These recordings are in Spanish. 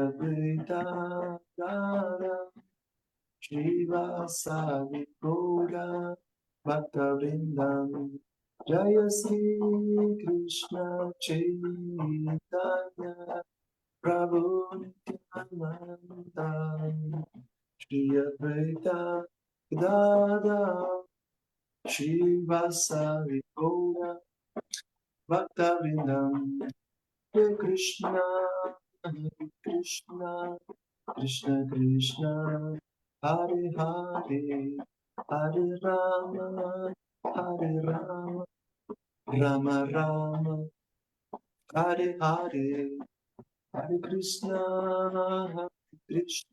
Advaita Radha Shiva Sadi Gaura Bhaktavindam Jaya Sri Krishna Chaitanya Prabhu Nityananda Shri Advaita Gadadhar Shiva Sadi Gaura Bhaktavindam Hare Krishna, Hare Krishna, Krishna Krishna, Hare Hare, Hare Rama, Hare Rama, Rama Rama, Hare Hare, Hare Krishna, Hare Krishna,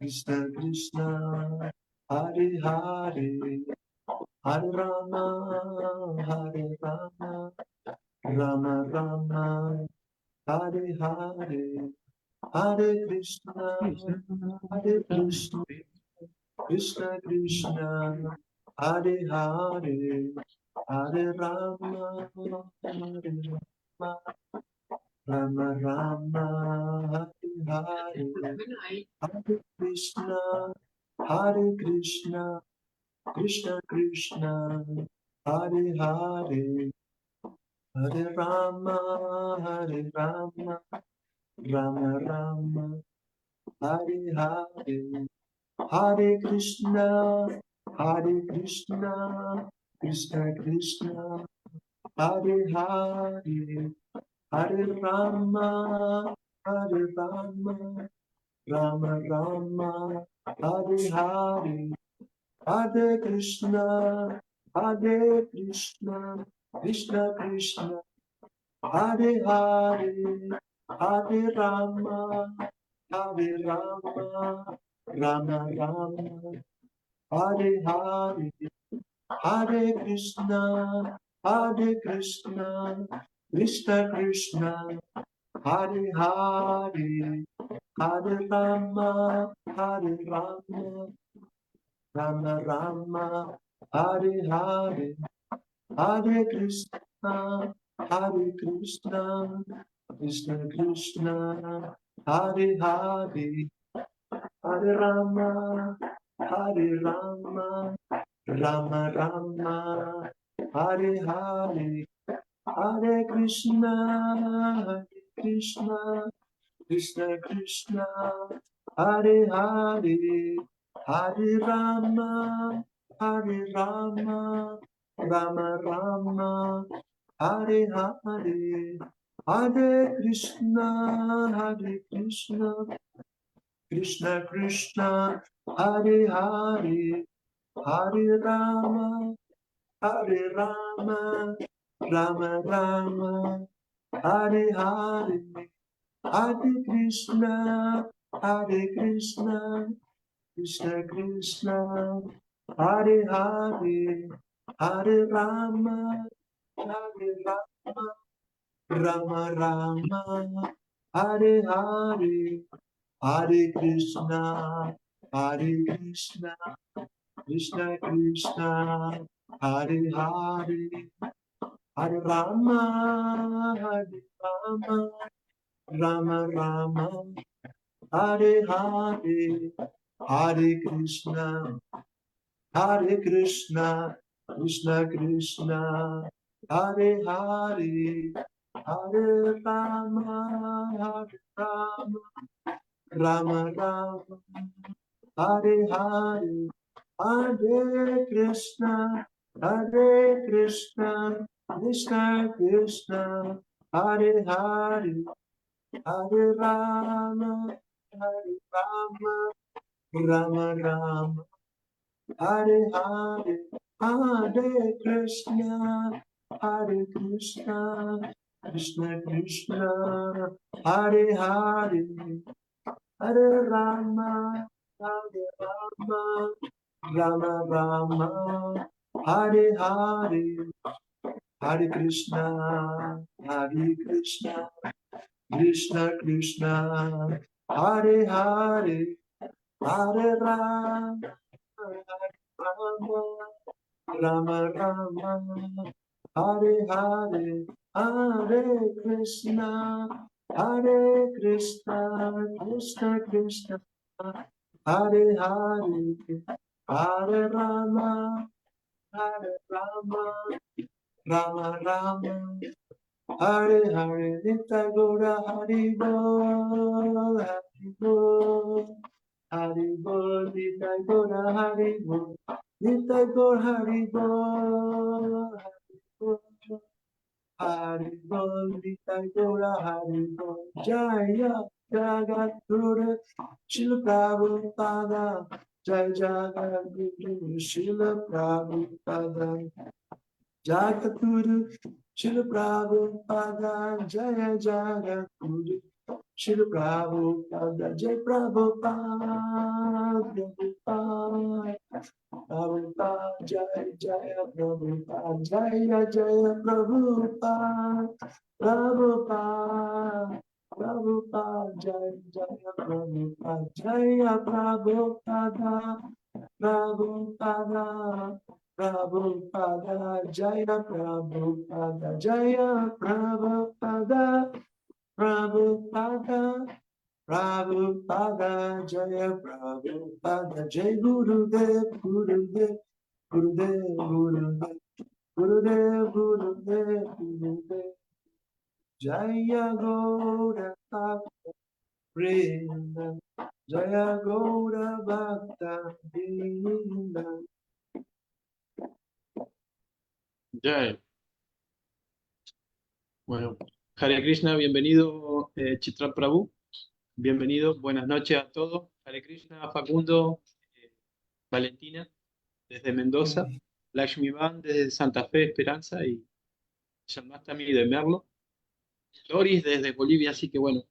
Krishna Krishna, Hare Hare, Hare Rama, Hare Rama, Rama Rama, Hare Hare, Hare Krishna, Hare Krishna, Krishna Krishna, Hare Hare, Hare Rama, Hare Rama, Rama Rama, Hare Hare, Hare Krishna, Hare Krishna, Krishna Krishna, Hare Hare, Hare Rama, Hare Rama, Rama Rama, Hare Hare, Hare Krishna, Hare Krishna, Krishna Krishna, Hare Hare, Hare Rama, Hare Rama, Rama Rama, Hare Hare, Hare Krishna, Hare Krishna, Krishna Krishna, Hare Hare, Hare Rama, Hare Rama, Rama Rama, Hare Hare, Hare Krishna, Hare Krishna, Krishna Krishna, Hare Hare, Hare Rama, Hare Rama, Rama Rama, Hare Hare, Hare Krishna, Hare Krishna, Krishna Krishna, Hare Hare, Hare Rama, Hare Rama, Rama Rama, Hare Hare, Hare Krishna, Hare Krishna, Krishna Krishna, Hare Hare, Hare Rama, Hare Rama, Rama Rama, Hare Hare, Hare Krishna, Hare Krishna, Krishna Krishna, Hare Hare, Hare Rama, Hare Rama, Rama Rama, Hare Hare, Hare Krishna, Hare Krishna, Krishna Krishna, Hare Hare, Hare Rama, Hare Rama, Rama Rama, Hare Hare, Hare Krishna, Hare Krishna, Krishna Krishna, Hare Hare, Hare Rama, Hare Rama, Rama Rama, Hare Hare, Hare Krishna, Hare Krishna, Krishna Krishna, Hare Hare, Hare Rama, Hare Rama, Rama Rama, Hare Hare, Hare Krishna, Hare Krishna, Krishna Krishna, Hare Hare, Hare Rama, Hare Rama, Rama Rama, Hare Hare, Hare Krishna, Hare Krishna, Krishna Krishna, Hare Hare, Hare Rama, Hare Rama, Rama Rama, Hare Hare, Hare Krishna, Hare Krishna, Krishna Krishna, Hare Hare, Hare Rama, Hare Rama, Rama Rama, Hare Hare, Hare Krishna, Hare Krishna, Krishna Krishna, Hare Hare, Hare Rama, Hare Rama, Rama Rama, Hare Hare, Nitya Gora Hari Bol, Hari Bol, Hari Bol, Nitya Gora Hari Bol, Nitya Gora Hari Bol, Hari Bol. Hari Bol, Nitai Gora, Hari Bol, Jaya Jagat Guru, Srila Prabhupada, Jai Jagat Guru, Srila Prabhupada, Jagat Guru, Srila Prabhupada, Jaya Jagat Guru, Srila Prabhupada, Jai Prabhupada, Prabhupada. Prabhupada, Jaya Jaya Prabhupada, Jaya Jaya Prabhupada, Prabhupada, Prabhupada, Jaya Jaya Prabhupada, Jaya Prabhupada, Prabhupada, Prabhupada, Jaya Prabhupada, Jaya Prabhupada, Prabhupada. Prabhupada, Jaya Prabhupada, Jai Gurudev, Gurudev, Gurudev, Gurudev, Gurudev, Gurudev, Gurudev, Jaya Gaura Bhakta Vrinda, Jaya Gaura Bhakta Vrinda. Ya, bueno, Hare Krishna, bienvenido Chitra Prabhu, bienvenido, buenas noches a todos. Hare Krishna, Facundo, Valentina, desde Mendoza, Lakshmi Van desde Santa Fe, Esperanza y Yamastami de Merlo, Doris desde Bolivia, así que bueno,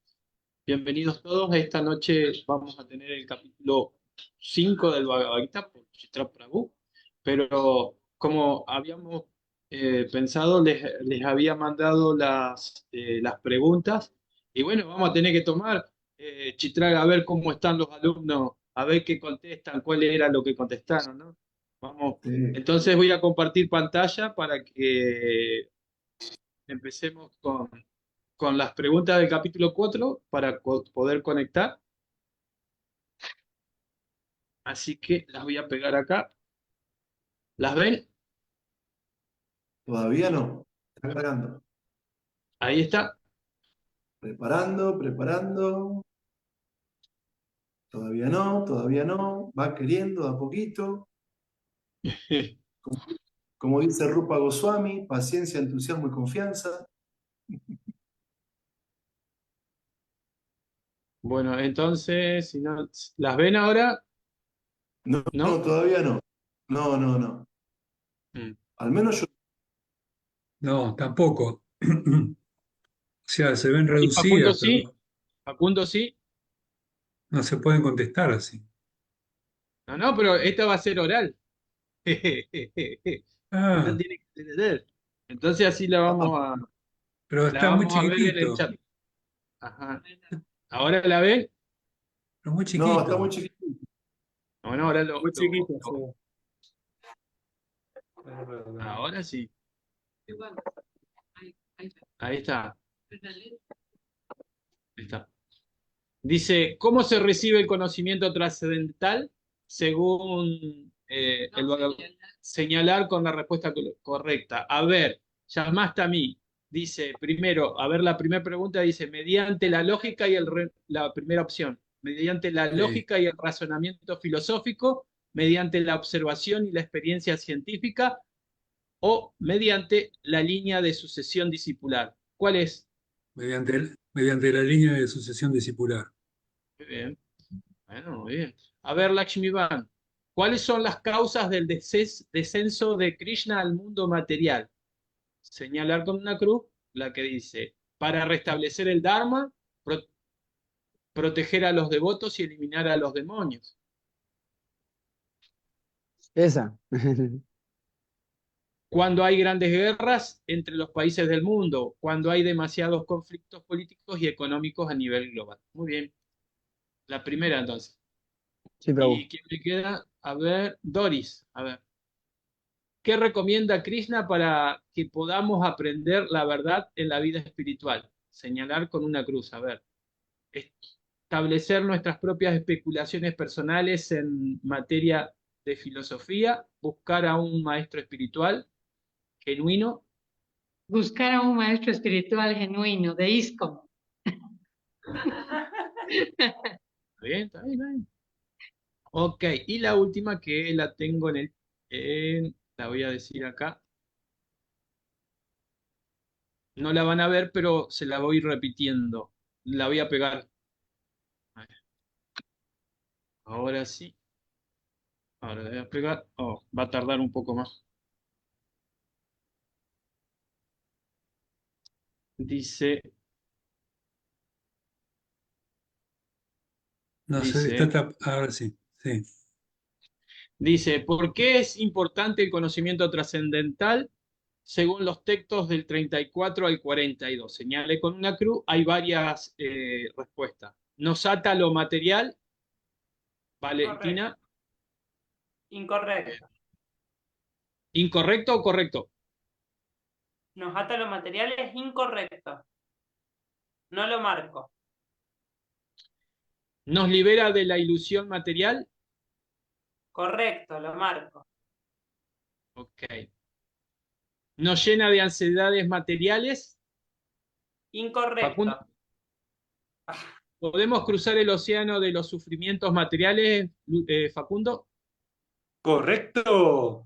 bienvenidos todos. Esta noche vamos a tener el capítulo 5 del Bhagavad Gita por Chitra Prabhu, pero como habíamos pensado, les había mandado las preguntas y bueno, vamos a tener que tomar, Chitra, a ver cómo están los alumnos, a ver qué contestan, cuál era lo que contestaron, ¿no? Vamos, Sí. entonces voy a compartir pantalla para que empecemos con las preguntas del capítulo 4 para poder conectar. Así que las voy a pegar acá. ¿Las ven? Todavía no, está cargando. Ahí está. Preparando, preparando. Todavía no. Va queriendo de a poquito. Como dice Rupa Goswami, paciencia, entusiasmo y confianza. Bueno, entonces, si no, ¿las ven ahora? No, no, ¿No? todavía no. No, no, no. Mm. Al menos yo. No, tampoco. O sea, se ven ¿Y Facundo reducidas, sí? pero ¿Facundo sí? no se pueden contestar así. No, no, pero esta va a ser oral. No Ah, tiene que entender. Entonces así pero la está muy vamos a ver en el chiquitito, chat. Ajá. ¿Ahora la ven? pero muy No, está muy chiquito. chiquito. Bueno, ahora Muy chiquito, sí. ahora sí. Ahí está. Ahí está. Dice, ¿cómo se recibe el conocimiento trascendental? Según señalar con la respuesta correcta. A ver, llamaste a mí. Dice, primero, a ver, la primera pregunta dice, mediante la lógica y la primera opción, mediante la Sí, lógica y el razonamiento filosófico, mediante la observación y la experiencia científica o mediante la línea de sucesión discipular. ¿Cuál es? mediante la línea de sucesión discipular. Muy bien. Bueno, muy bien. A ver, Lakshmi Van, ¿cuáles son las causas del descenso de Krishna al mundo material? Señalar con una cruz la que dice, para restablecer el Dharma, pro- proteger a los devotos y eliminar a los demonios. Esa. Cuando hay grandes guerras entre los países del mundo, cuando hay demasiados conflictos políticos y económicos a nivel global. Muy bien. La primera entonces. Sí, Prabhu. ¿Y quién me queda? A ver, Doris. A ver. ¿Qué recomienda Krishna para que podamos aprender la verdad en la vida espiritual? señalar con una cruz. A ver, establecer nuestras propias especulaciones personales en materia de filosofía, buscar a un maestro espiritual genuino. Buscar a un maestro espiritual genuino, de ISKCON. Está bien, está bien, está bien. Ok, y la última que la tengo la voy a decir acá. No la van a ver, pero se la voy repitiendo. La voy a pegar. A ver. Ahora sí. Ahora la voy a pegar. Oh, va a tardar un poco más. Dice, No sé, ahora sí, sí. dice, ¿por qué es importante el conocimiento trascendental según los textos del 34 al 42? Señale con una cruz, hay varias respuestas. Nos ata lo material, Valentina. Incorrecto. ¿Incorrecto o correcto? Nos ata lo material es incorrecto. No lo marco. ¿Nos libera de la ilusión material? Correcto, lo marco. Ok. ¿Nos llena de ansiedades materiales? Incorrecto. Facundo. ¿Podemos cruzar el océano de los sufrimientos materiales, Facundo? Correcto.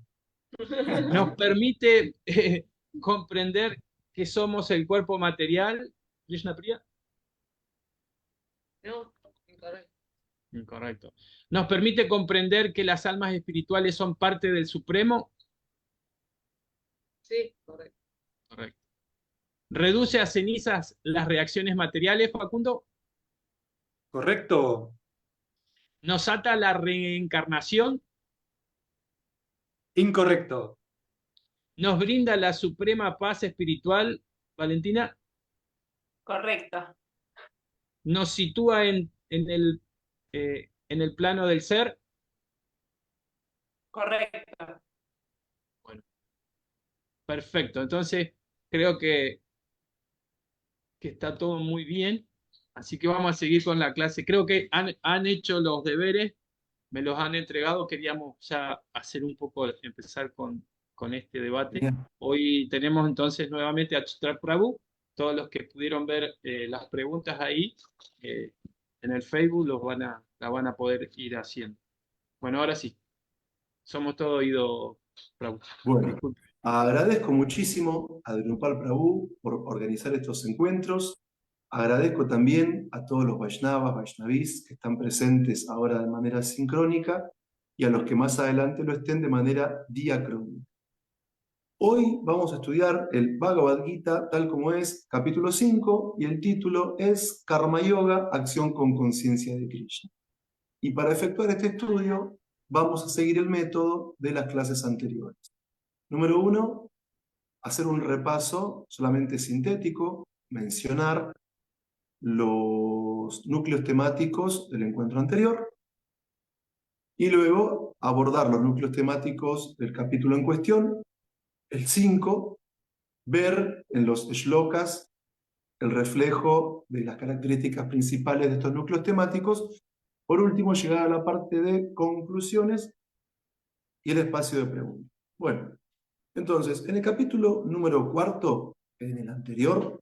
¿Nos permite comprender que somos el cuerpo material, Krishna Priya? No, incorrecto. Incorrecto. ¿Nos permite comprender que las almas espirituales son parte del Supremo? Sí, correcto. Correcto. ¿Reduce a cenizas las reacciones materiales, Facundo? Correcto. ¿Nos ata la reencarnación? Incorrecto. ¿Nos brinda la suprema paz espiritual, Valentina? Correcto. ¿Nos sitúa en el plano del ser? Correcto. Bueno, perfecto. Entonces, creo que está todo muy bien. Así que vamos a seguir con la clase. Creo que han hecho los deberes, me los han entregado. Queríamos ya hacer un poco, empezar con este debate. Bien. Hoy tenemos entonces nuevamente a Chitra Prabhu. Todos los que pudieron ver las preguntas ahí en el Facebook la van a poder ir haciendo. Bueno, ahora sí. Somos todo oído, Prabhu. Bueno, Disculpe. agradezco muchísimo a Drupal Prabhu por organizar estos encuentros. Agradezco también a todos los Vaishnavas, Vaishnavis que están presentes ahora de manera sincrónica y a los que más adelante lo estén de manera diacrónica. Hoy vamos a estudiar el Bhagavad Gita tal como es, capítulo 5, y el título es Karma Yoga, acción con conciencia de Krishna. Y para efectuar este estudio vamos a seguir el método de las clases anteriores. Número 1, hacer un repaso solamente sintético, mencionar los núcleos temáticos del encuentro anterior y luego abordar los núcleos temáticos del capítulo en cuestión. El 5, ver en los shlokas el reflejo de las características principales de estos núcleos temáticos. Por último, llegar a la parte de conclusiones y el espacio de preguntas. Bueno, entonces, en el capítulo número 4, en el anterior,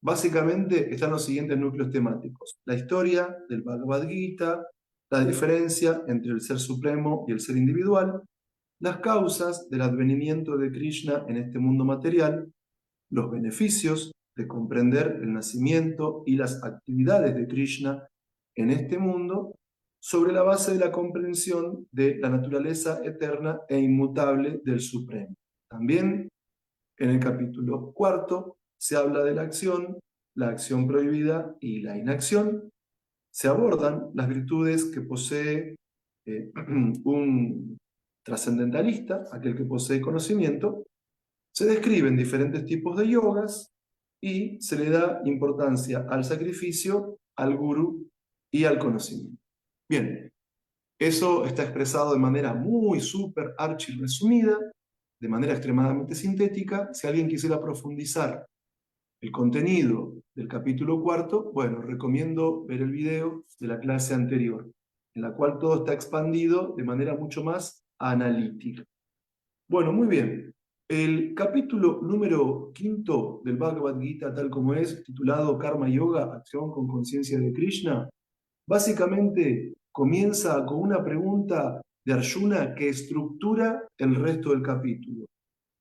básicamente están los siguientes núcleos temáticos. La historia del Bhagavad Gita, la diferencia entre el ser supremo y el ser individual, las causas del advenimiento de Krishna en este mundo material, los beneficios de comprender el nacimiento y las actividades de Krishna en este mundo, sobre la base de la comprensión de la naturaleza eterna e inmutable del Supremo. También en el capítulo 4 se habla de la acción prohibida y la inacción. Se abordan las virtudes que posee un trascendentalista, aquel que posee conocimiento. Se describen diferentes tipos de yogas y se le da importancia al sacrificio, al gurú y al conocimiento. Bien, eso está expresado de manera muy súper archi resumida, de manera extremadamente sintética. Si alguien quisiera profundizar el contenido del capítulo 4, bueno, recomiendo ver el video de la clase anterior, en la cual todo está expandido de manera mucho más analítica. Bueno, muy bien. El capítulo número 5 del Bhagavad Gita, tal como es, titulado Karma Yoga, Acción con Conciencia de Krishna, básicamente comienza con una pregunta de Arjuna que estructura el resto del capítulo.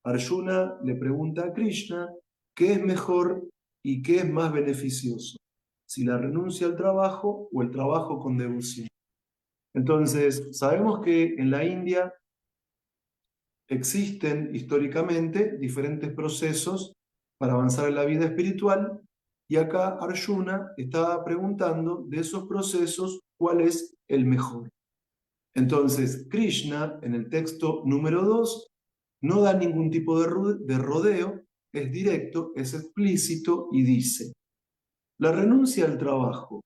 Arjuna le pregunta a Krishna qué es mejor y qué es más beneficioso, si la renuncia al trabajo o el trabajo con devoción. Entonces, sabemos que en la India existen históricamente diferentes procesos para avanzar en la vida espiritual, y acá Arjuna estaba preguntando de esos procesos cuál es el mejor. Entonces, Krishna, en el texto número 2, no da ningún tipo de rodeo, es directo, es explícito y dice: la renuncia al trabajo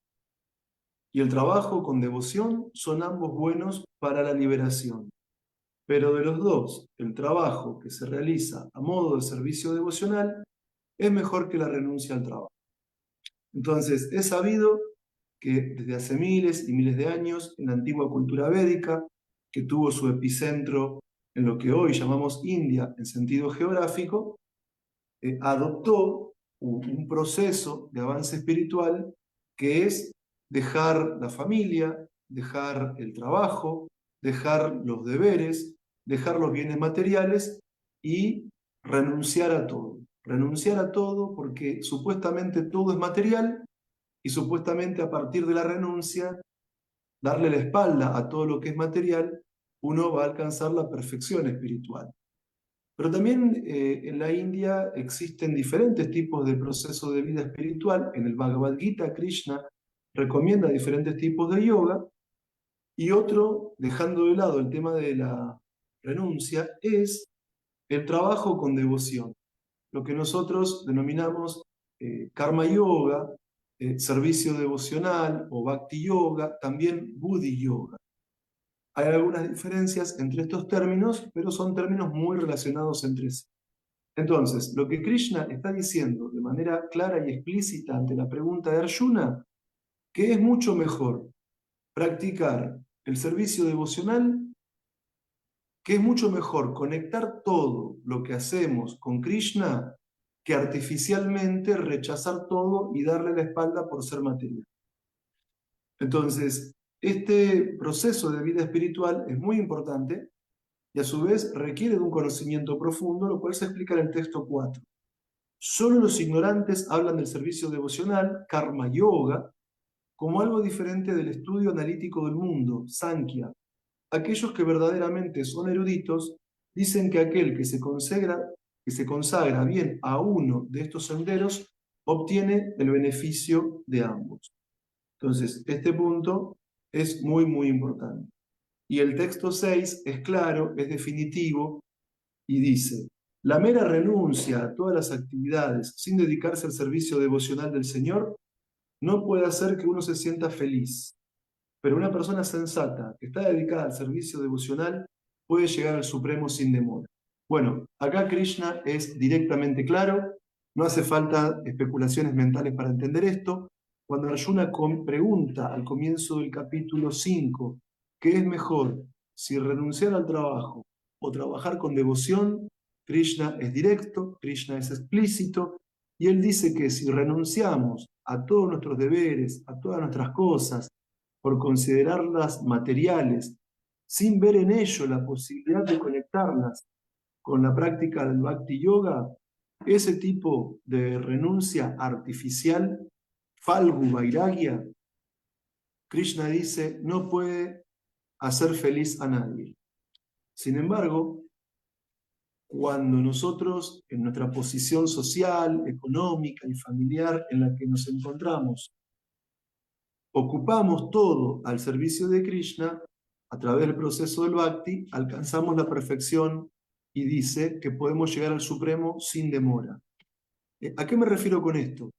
y el trabajo con devoción son ambos buenos para la liberación. Pero de los dos, el trabajo que se realiza a modo de servicio devocional es mejor que la renuncia al trabajo. Entonces, es sabido que desde hace miles y miles de años, en la antigua cultura védica, que tuvo su epicentro en lo que hoy llamamos India en sentido geográfico, adoptó un proceso de avance espiritual que es dejar la familia, dejar el trabajo, dejar los deberes, dejar los bienes materiales y renunciar a todo. Renunciar a todo porque supuestamente todo es material y supuestamente a partir de la renuncia, darle la espalda a todo lo que es material, uno va a alcanzar la perfección espiritual. Pero también en la India existen diferentes tipos de procesos de vida espiritual. En el Bhagavad Gita, Krishna recomienda diferentes tipos de yoga, y otro, dejando de lado el tema de la renuncia, es el trabajo con devoción, lo que nosotros denominamos karma yoga, servicio devocional o bhakti yoga, también buddhi yoga. Hay algunas diferencias entre estos términos, pero son términos muy relacionados entre sí. Entonces, lo que Krishna está diciendo de manera clara y explícita ante la pregunta de Arjuna, que es mucho mejor practicar el servicio devocional, que es mucho mejor conectar todo lo que hacemos con Krishna que artificialmente rechazar todo y darle la espalda por ser material. Entonces, este proceso de vida espiritual es muy importante y a su vez requiere de un conocimiento profundo, lo cual se explica en el texto 4. Solo los ignorantes hablan del servicio devocional, karma yoga, como algo diferente del estudio analítico del mundo, Sankhya. Aquellos que verdaderamente son eruditos dicen que aquel que se consagra bien a uno de estos senderos obtiene el beneficio de ambos. Entonces, este punto es muy, muy importante. Y el texto 6 es claro, es definitivo, y dice: la mera renuncia a todas las actividades sin dedicarse al servicio devocional del Señor no puede hacer que uno se sienta feliz. Pero una persona sensata que está dedicada al servicio devocional puede llegar al Supremo sin demora. Bueno, acá Krishna es directamente claro, no hace falta especulaciones mentales para entender esto. Cuando Arjuna pregunta al comienzo del capítulo 5, ¿qué es mejor, si renunciar al trabajo o trabajar con devoción? Krishna es directo, Krishna es explícito, y él dice que si renunciamos a todos nuestros deberes, a todas nuestras cosas, por considerarlas materiales, sin ver en ello la posibilidad de conectarlas con la práctica del Bhakti Yoga, ese tipo de renuncia artificial, Falgu Vairagya, Krishna dice, no puede hacer feliz a nadie. Sin embargo, cuando nosotros, en nuestra posición social, económica y familiar en la que nos encontramos, ocupamos todo al servicio de Krishna, a través del proceso del Bhakti, alcanzamos la perfección y dice que podemos llegar al Supremo sin demora. ¿A qué me refiero con esto?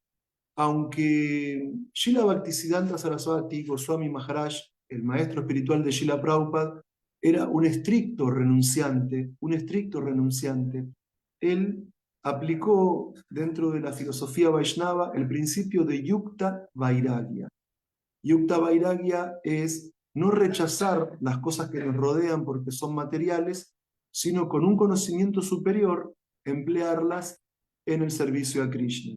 Aunque Srila Bhaktisiddhanta Saraswati Goswami Maharaj, el maestro espiritual de Srila Prabhupada, era un estricto renunciante, él aplicó dentro de la filosofía Vaishnava el principio de Yukta Vairagya. Yukta Vairagya es no rechazar las cosas que nos rodean porque son materiales, sino con un conocimiento superior emplearlas en el servicio a Krishna.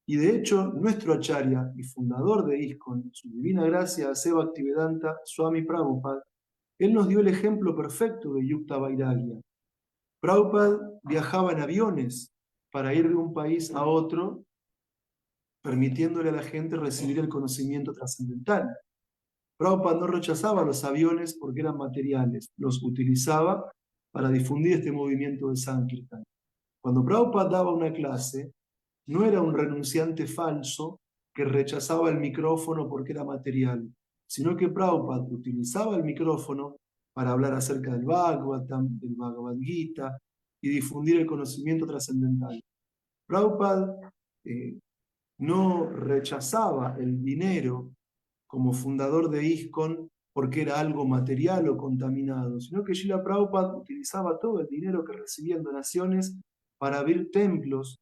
Y de hecho, nuestro acharya y fundador de ISKCON, su divina gracia, Seva Bhaktivedanta Swami Prabhupada, él nos dio el ejemplo perfecto de Yukta Vairagya. Prabhupada viajaba en aviones para ir de un país a otro, permitiéndole a la gente recibir el conocimiento trascendental. Prabhupada no rechazaba los aviones porque eran materiales, los utilizaba para difundir este movimiento de Sankirtan. Cuando Prabhupada daba una clase, no era un renunciante falso que rechazaba el micrófono porque era material, sino que Prabhupada utilizaba el micrófono para hablar acerca del Bhagavatam, del Bhagavad Gita y difundir el conocimiento trascendental. Prabhupada no rechazaba el dinero como fundador de ISKCON porque era algo material o contaminado, sino que Srila Prabhupada utilizaba todo el dinero que recibía en donaciones para abrir templos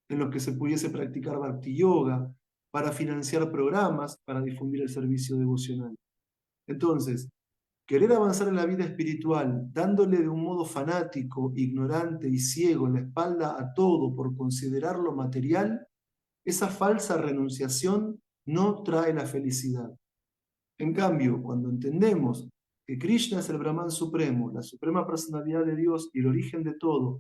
en los que se pudiese practicar Bhakti Yoga, para financiar programas, para difundir el servicio devocional. Entonces, querer avanzar en la vida espiritual, dándole de un modo fanático, ignorante y ciego la espalda a todo por considerarlo material, esa falsa renunciación no trae la felicidad. En cambio, cuando entendemos que Krishna es el Brahman supremo, la suprema personalidad de Dios y el origen de todo,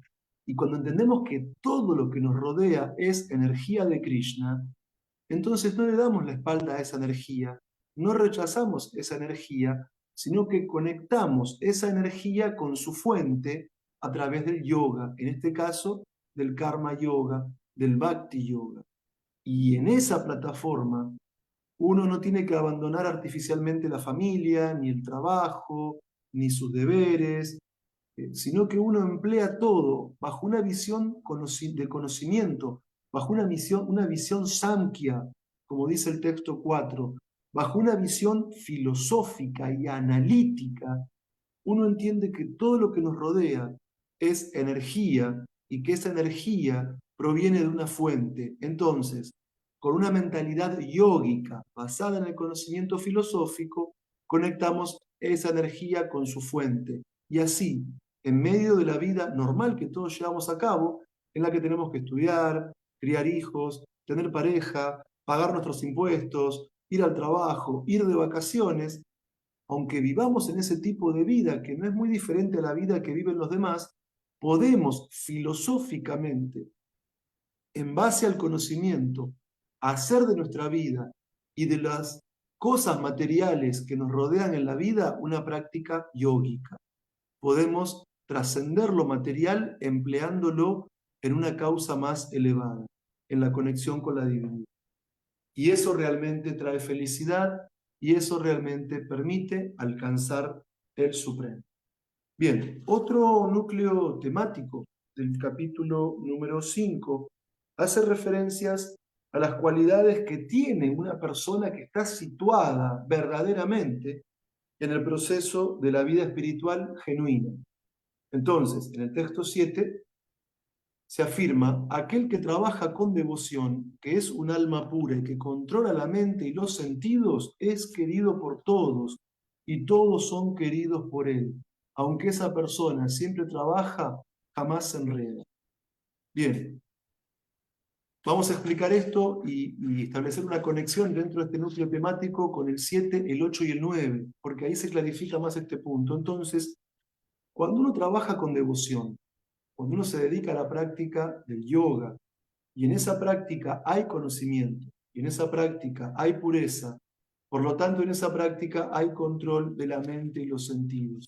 y cuando entendemos que todo lo que nos rodea es energía de Krishna, entonces no le damos la espalda a esa energía, no rechazamos esa energía, sino que conectamos esa energía con su fuente a través del yoga, en este caso del karma yoga, del bhakti yoga. Y en esa plataforma uno no tiene que abandonar artificialmente la familia, ni el trabajo, ni sus deberes, sino que uno emplea todo bajo una visión de conocimiento, bajo una visión samkhya, como dice el texto 4, bajo una visión filosófica y analítica. Uno entiende que todo lo que nos rodea es energía y que esa energía proviene de una fuente. Entonces, con una mentalidad yógica basada en el conocimiento filosófico, conectamos esa energía con su fuente. Y así, en medio de la vida normal que todos llevamos a cabo, en la que tenemos que estudiar, criar hijos, tener pareja, pagar nuestros impuestos, ir al trabajo, ir de vacaciones, aunque vivamos en ese tipo de vida que no es muy diferente a la vida que viven los demás, podemos filosóficamente, en base al conocimiento, hacer de nuestra vida y de las cosas materiales que nos rodean en la vida una práctica yógica. Podemos trascender lo material empleándolo en una causa más elevada, en la conexión con la divinidad. Y eso realmente trae felicidad y eso realmente permite alcanzar el Supremo. Bien, otro núcleo temático del capítulo número 5 hace referencias a las cualidades que tiene una persona que está situada verdaderamente en el proceso de la vida espiritual genuina. Entonces, en el texto 7 se afirma: aquel que trabaja con devoción, que es un alma pura y que controla la mente y los sentidos, es querido por todos y todos son queridos por él. Aunque esa persona siempre trabaja, jamás se enreda. Bien, vamos a explicar esto y establecer una conexión dentro de este núcleo temático con el 7, el 8 y el 9, porque ahí se clarifica más este punto. Entonces, cuando uno trabaja con devoción, cuando uno se dedica a la práctica del yoga, y en esa práctica hay conocimiento, y en esa práctica hay pureza, por lo tanto en esa práctica hay control de la mente y los sentidos.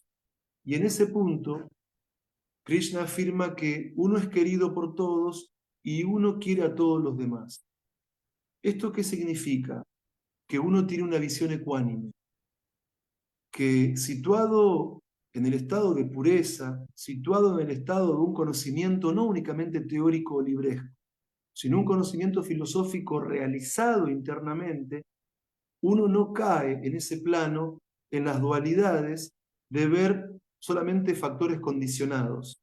Y en ese punto, Krishna afirma que uno es querido por todos y uno quiere a todos los demás. ¿Esto qué significa? Que uno tiene una visión ecuánime, que situado en el estado de pureza, situado en el estado de un conocimiento no únicamente teórico o libresco, sino un conocimiento filosófico realizado internamente, uno no cae en ese plano, en las dualidades de ver solamente factores condicionados.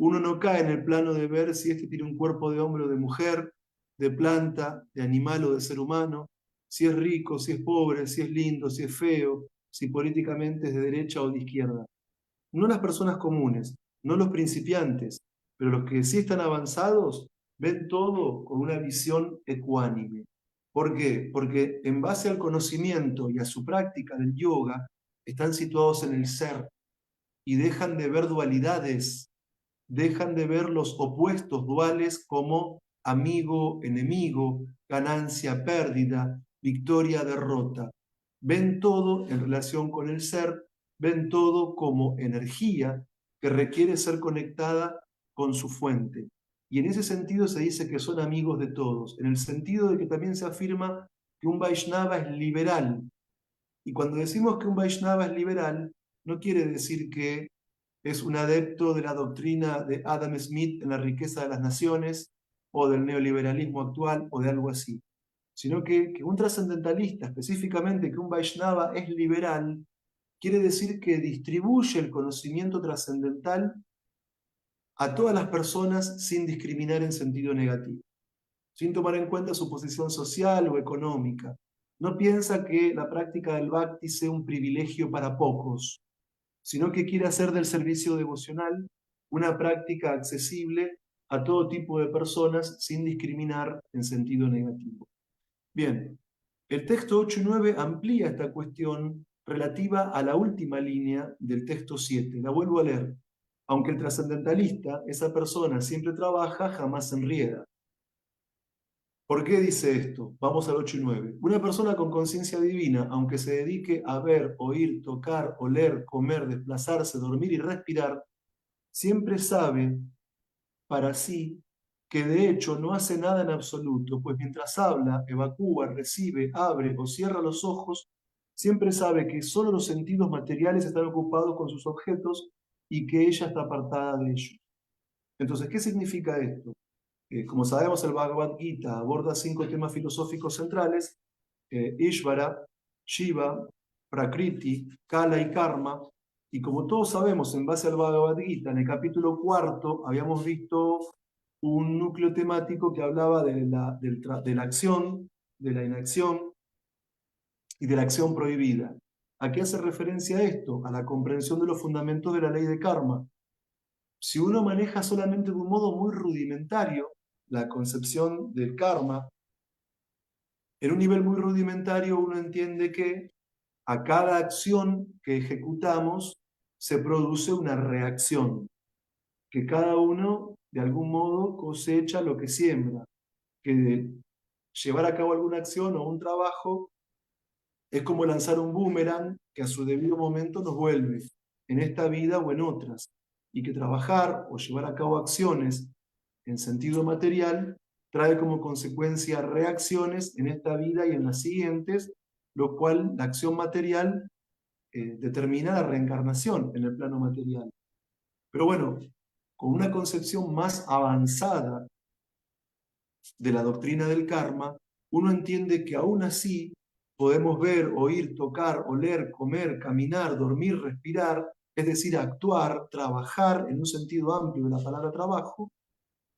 uno no cae en el plano de ver si este tiene un cuerpo de hombre o de mujer, de planta, de animal o de ser humano, si es rico, si es pobre, si es lindo, si es feo, si políticamente es de derecha o de izquierda. No las personas comunes, no los principiantes, pero los que sí están avanzados ven todo con una visión ecuánime. ¿Por qué? Porque en base al conocimiento y a su práctica del yoga, están situados en el ser y dejan de ver dualidades, dejan de ver los opuestos duales como amigo, enemigo, ganancia, pérdida, victoria, derrota. Ven todo en relación con el ser, ven todo como energía que requiere ser conectada con su fuente. Y en ese sentido se dice que son amigos de todos, en el sentido de que también se afirma que un Vaishnava es liberal. Y cuando decimos que un Vaishnava es liberal, no quiere decir que es un adepto de la doctrina de Adam Smith en la riqueza de las naciones, o del neoliberalismo actual, o de algo así, sino que un trascendentalista, específicamente que un Vaishnava es liberal, quiere decir que distribuye el conocimiento trascendental a todas las personas sin discriminar en sentido negativo, sin tomar en cuenta su posición social o económica. No piensa que la práctica del bhakti sea un privilegio para pocos, sino que quiere hacer del servicio devocional una práctica accesible a todo tipo de personas sin discriminar en sentido negativo. Bien, el texto 8 y 9 amplía esta cuestión relativa a la última línea del texto 7. La vuelvo a leer. Aunque el trascendentalista, esa persona, siempre trabaja, jamás se enrieda. ¿Por qué dice esto? Vamos al 8 y 9. Una persona con conciencia divina, aunque se dedique a ver, oír, tocar, oler, comer, desplazarse, dormir y respirar, siempre sabe para sí que de hecho no hace nada en absoluto, pues mientras habla, evacúa, recibe, abre o cierra los ojos, siempre sabe que solo los sentidos materiales están ocupados con sus objetos y que ella está apartada de ellos. Entonces, ¿qué significa esto? Como sabemos, el Bhagavad Gita aborda 5 temas filosóficos centrales: Ishvara, Shiva, Prakriti, Kala y Karma. Y como todos sabemos, en base al Bhagavad Gita, en el capítulo 4 habíamos visto un núcleo temático que hablaba de la acción, de la inacción y de la acción prohibida. ¿A qué hace referencia esto? A la comprensión de los fundamentos de la ley de karma. Si uno maneja solamente de un modo muy rudimentario la concepción del karma, en un nivel muy rudimentario uno entiende que a cada acción que ejecutamos se produce una reacción, que cada uno de algún modo cosecha lo que siembra, que llevar a cabo alguna acción o un trabajo es como lanzar un boomerang que a su debido momento nos vuelve, en esta vida o en otras, y que trabajar o llevar a cabo acciones en sentido material trae como consecuencia reacciones en esta vida y en las siguientes, lo cual la acción material determina la reencarnación en el plano material. Pero bueno, con una concepción más avanzada de la doctrina del karma, uno entiende que aún así podemos ver, oír, tocar, oler, comer, caminar, dormir, respirar, es decir, actuar, trabajar en un sentido amplio de la palabra trabajo,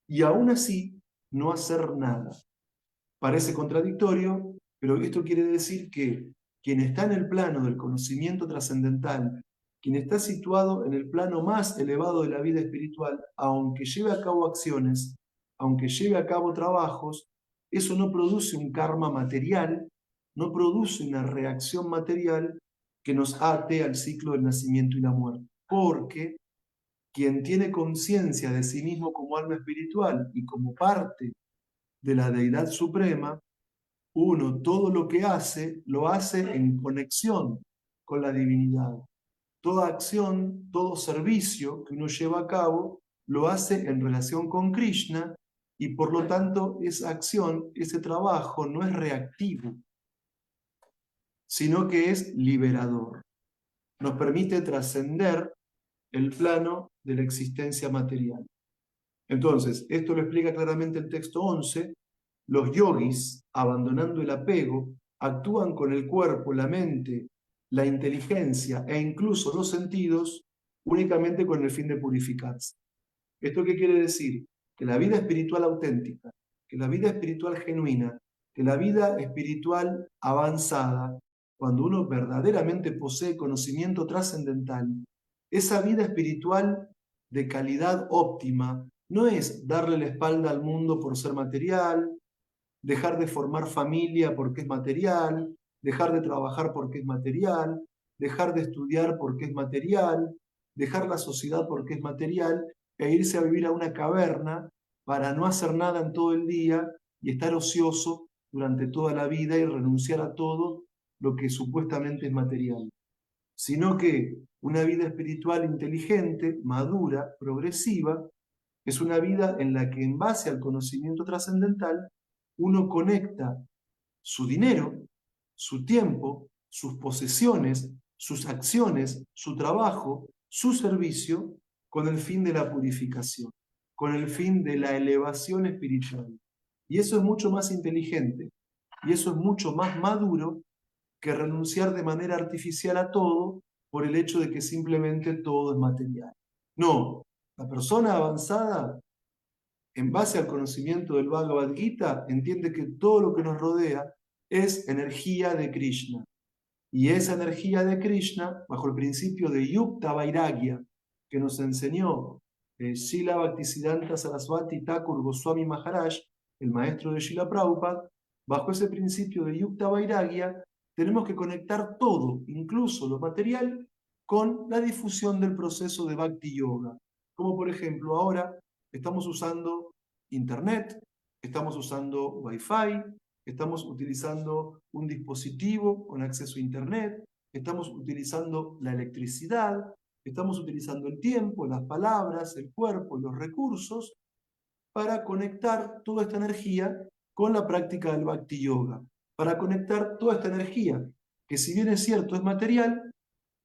y aún así no hacer nada. Parece contradictorio, pero esto quiere decir que quien está en el plano del conocimiento trascendental, quien está situado en el plano más elevado de la vida espiritual, aunque lleve a cabo acciones, aunque lleve a cabo trabajos, eso no produce un karma material, no produce una reacción material que nos ate al ciclo del nacimiento y la muerte. Porque quien tiene conciencia de sí mismo como alma espiritual y como parte de la deidad suprema, uno todo lo que hace, lo hace en conexión con la divinidad. Toda acción, todo servicio que uno lleva a cabo, lo hace en relación con Krishna, y por lo tanto esa acción, ese trabajo no es reactivo, sino que es liberador. Nos permite trascender el plano de la existencia material. Entonces, esto lo explica claramente el texto 11. Los yogis, abandonando el apego, actúan con el cuerpo, la mente, la inteligencia e incluso los sentidos únicamente con el fin de purificarse. ¿Esto qué quiere decir? Que la vida espiritual auténtica, que la vida espiritual genuina, que la vida espiritual avanzada, cuando uno verdaderamente posee conocimiento trascendental, esa vida espiritual de calidad óptima no es darle la espalda al mundo por ser material, dejar de formar familia porque es material, dejar de trabajar porque es material, dejar de estudiar porque es material, dejar la sociedad porque es material, e irse a vivir a una caverna para no hacer nada en todo el día y estar ocioso durante toda la vida y renunciar a todo lo que supuestamente es material. Sino que una vida espiritual inteligente, madura, progresiva, es una vida en la que en base al conocimiento trascendental uno conecta su dinero, su tiempo, sus posesiones, sus acciones, su trabajo, su servicio, con el fin de la purificación, con el fin de la elevación espiritual. Y eso es mucho más inteligente, y eso es mucho más maduro que renunciar de manera artificial a todo por el hecho de que simplemente todo es material. No, la persona avanzada, en base al conocimiento del Bhagavad Gita, entiende que todo lo que nos rodea es energía de Krishna. Y esa energía de Krishna, bajo el principio de Yukta Vairagya, que nos enseñó Srila Bhaktisiddhanta Sarasvati Thakur Goswami Maharaj, el maestro de Srila Prabhupada, bajo ese principio de Yukta Vairagya, tenemos que conectar todo, incluso lo material, con la difusión del proceso de Bhakti Yoga. Como por ejemplo, ahora estamos usando Internet, estamos usando Wi-Fi, estamos utilizando un dispositivo con acceso a Internet, estamos utilizando la electricidad, estamos utilizando el tiempo, las palabras, el cuerpo, los recursos, para conectar toda esta energía con la práctica del Bhakti Yoga, para conectar toda esta energía, que si bien es cierto es material,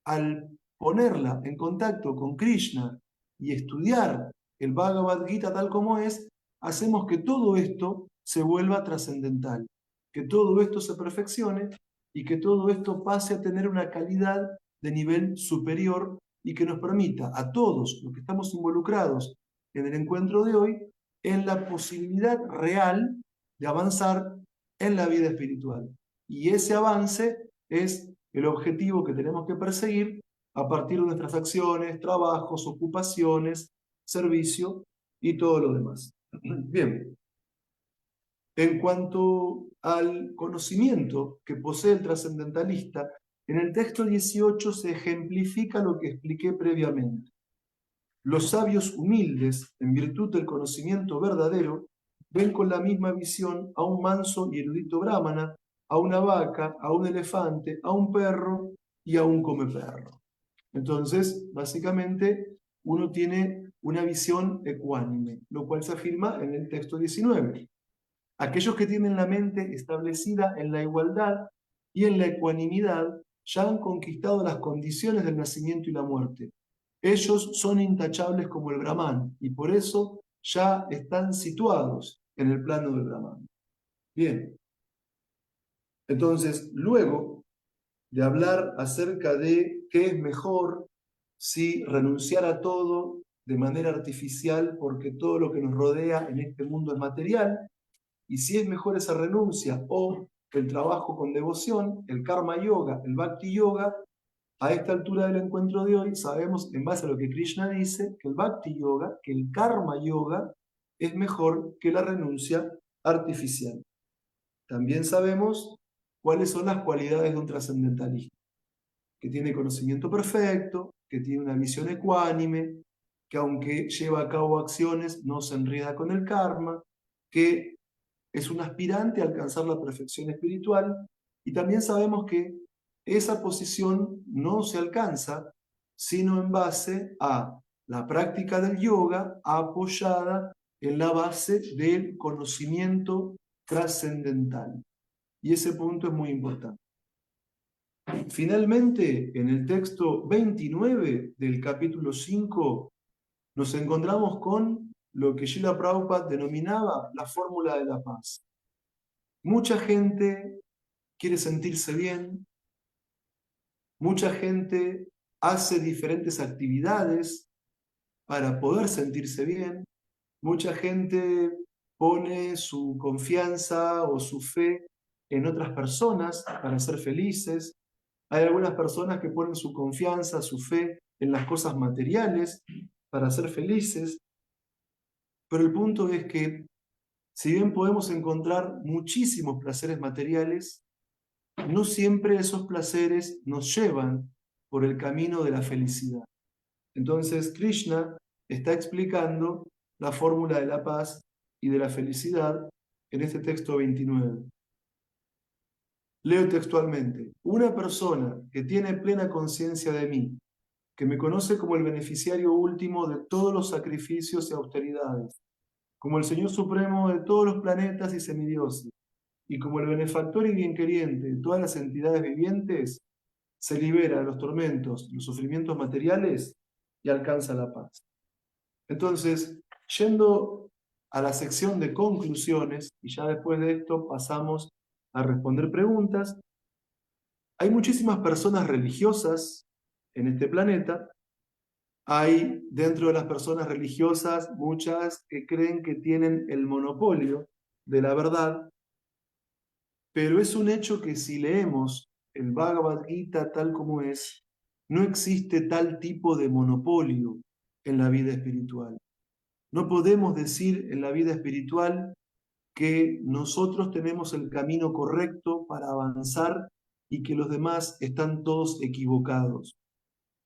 al ponerla en contacto con Krishna y estudiar el Bhagavad Gita tal como es, hacemos que todo esto se vuelva trascendental, que todo esto se perfeccione y que todo esto pase a tener una calidad de nivel superior y que nos permita a todos los que estamos involucrados en el encuentro de hoy en la posibilidad real de avanzar en la vida espiritual. Y ese avance es el objetivo que tenemos que perseguir a partir de nuestras acciones, trabajos, ocupaciones, servicio y todo lo demás. Bien. En cuanto al conocimiento que posee el trascendentalista, en el texto 18 se ejemplifica lo que expliqué previamente. Los sabios humildes, en virtud del conocimiento verdadero, ven con la misma visión a un manso y erudito brahmana, a una vaca, a un elefante, a un perro y a un comeperro. Entonces, básicamente, uno tiene una visión ecuánime, lo cual se afirma en el texto 19. Aquellos que tienen la mente establecida en la igualdad y en la ecuanimidad ya han conquistado las condiciones del nacimiento y la muerte. Ellos son intachables como el Brahman y por eso ya están situados en el plano del Brahman. Bien. Entonces, luego de hablar acerca de qué es mejor si renunciar a todo de manera artificial porque todo lo que nos rodea en este mundo es material, y si es mejor esa renuncia o el trabajo con devoción, el karma yoga, el bhakti yoga, a esta altura del encuentro de hoy sabemos, en base a lo que Krishna dice, que el bhakti yoga, que el karma yoga, es mejor que la renuncia artificial. También sabemos cuáles son las cualidades de un trascendentalista, que tiene conocimiento perfecto, que tiene una visión ecuánime, que aunque lleva a cabo acciones no se enreda con el karma, que es un aspirante a alcanzar la perfección espiritual, y también sabemos que esa posición no se alcanza sino en base a la práctica del yoga apoyada en la base del conocimiento trascendental. Y ese punto es muy importante. Finalmente, en el texto 29 del capítulo 5, nos encontramos con lo que Srila Prabhupada denominaba la fórmula de la paz. Mucha gente quiere sentirse bien, mucha gente hace diferentes actividades para poder sentirse bien. Mucha gente pone su confianza o su fe en otras personas para ser felices. Hay algunas personas que ponen su confianza, su fe en las cosas materiales para ser felices. Pero el punto es que, si bien podemos encontrar muchísimos placeres materiales, no siempre esos placeres nos llevan por el camino de la felicidad. Entonces, Krishna está explicando la fórmula de la paz y de la felicidad en este texto 29. Leo textualmente: una persona que tiene plena conciencia de mí, que me conoce como el beneficiario último de todos los sacrificios y austeridades, como el Señor Supremo de todos los planetas y semidioses, y como el benefactor y bienqueriente de todas las entidades vivientes, se libera de los tormentos, los sufrimientos materiales y alcanza la paz. Entonces, yendo a la sección de conclusiones, y ya después de esto pasamos a responder preguntas, hay muchísimas personas religiosas en este planeta. Hay dentro de las personas religiosas muchas que creen que tienen el monopolio de la verdad, pero es un hecho que si leemos el Bhagavad Gita tal como es, no existe tal tipo de monopolio en la vida espiritual. No podemos decir en la vida espiritual que nosotros tenemos el camino correcto para avanzar y que los demás están todos equivocados.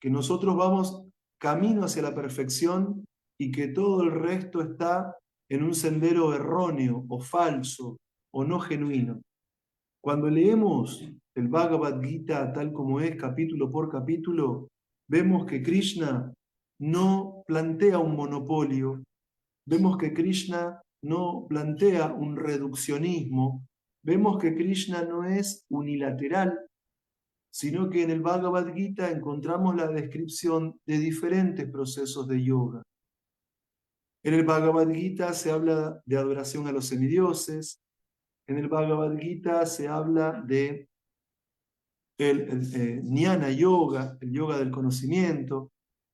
Que nosotros vamos camino hacia la perfección y que todo el resto está en un sendero erróneo o falso o no genuino. Cuando leemos el Bhagavad Gita tal como es, capítulo por capítulo, vemos que Krishna no plantea un monopolio, vemos que Krishna no plantea un reduccionismo, vemos que Krishna no es unilateral, sino que en el Bhagavad Gita encontramos la descripción de diferentes procesos de yoga. En el Bhagavad Gita se habla de adoración a los semidioses, en el Bhagavad Gita se habla de el Jnana Yoga, el yoga del conocimiento.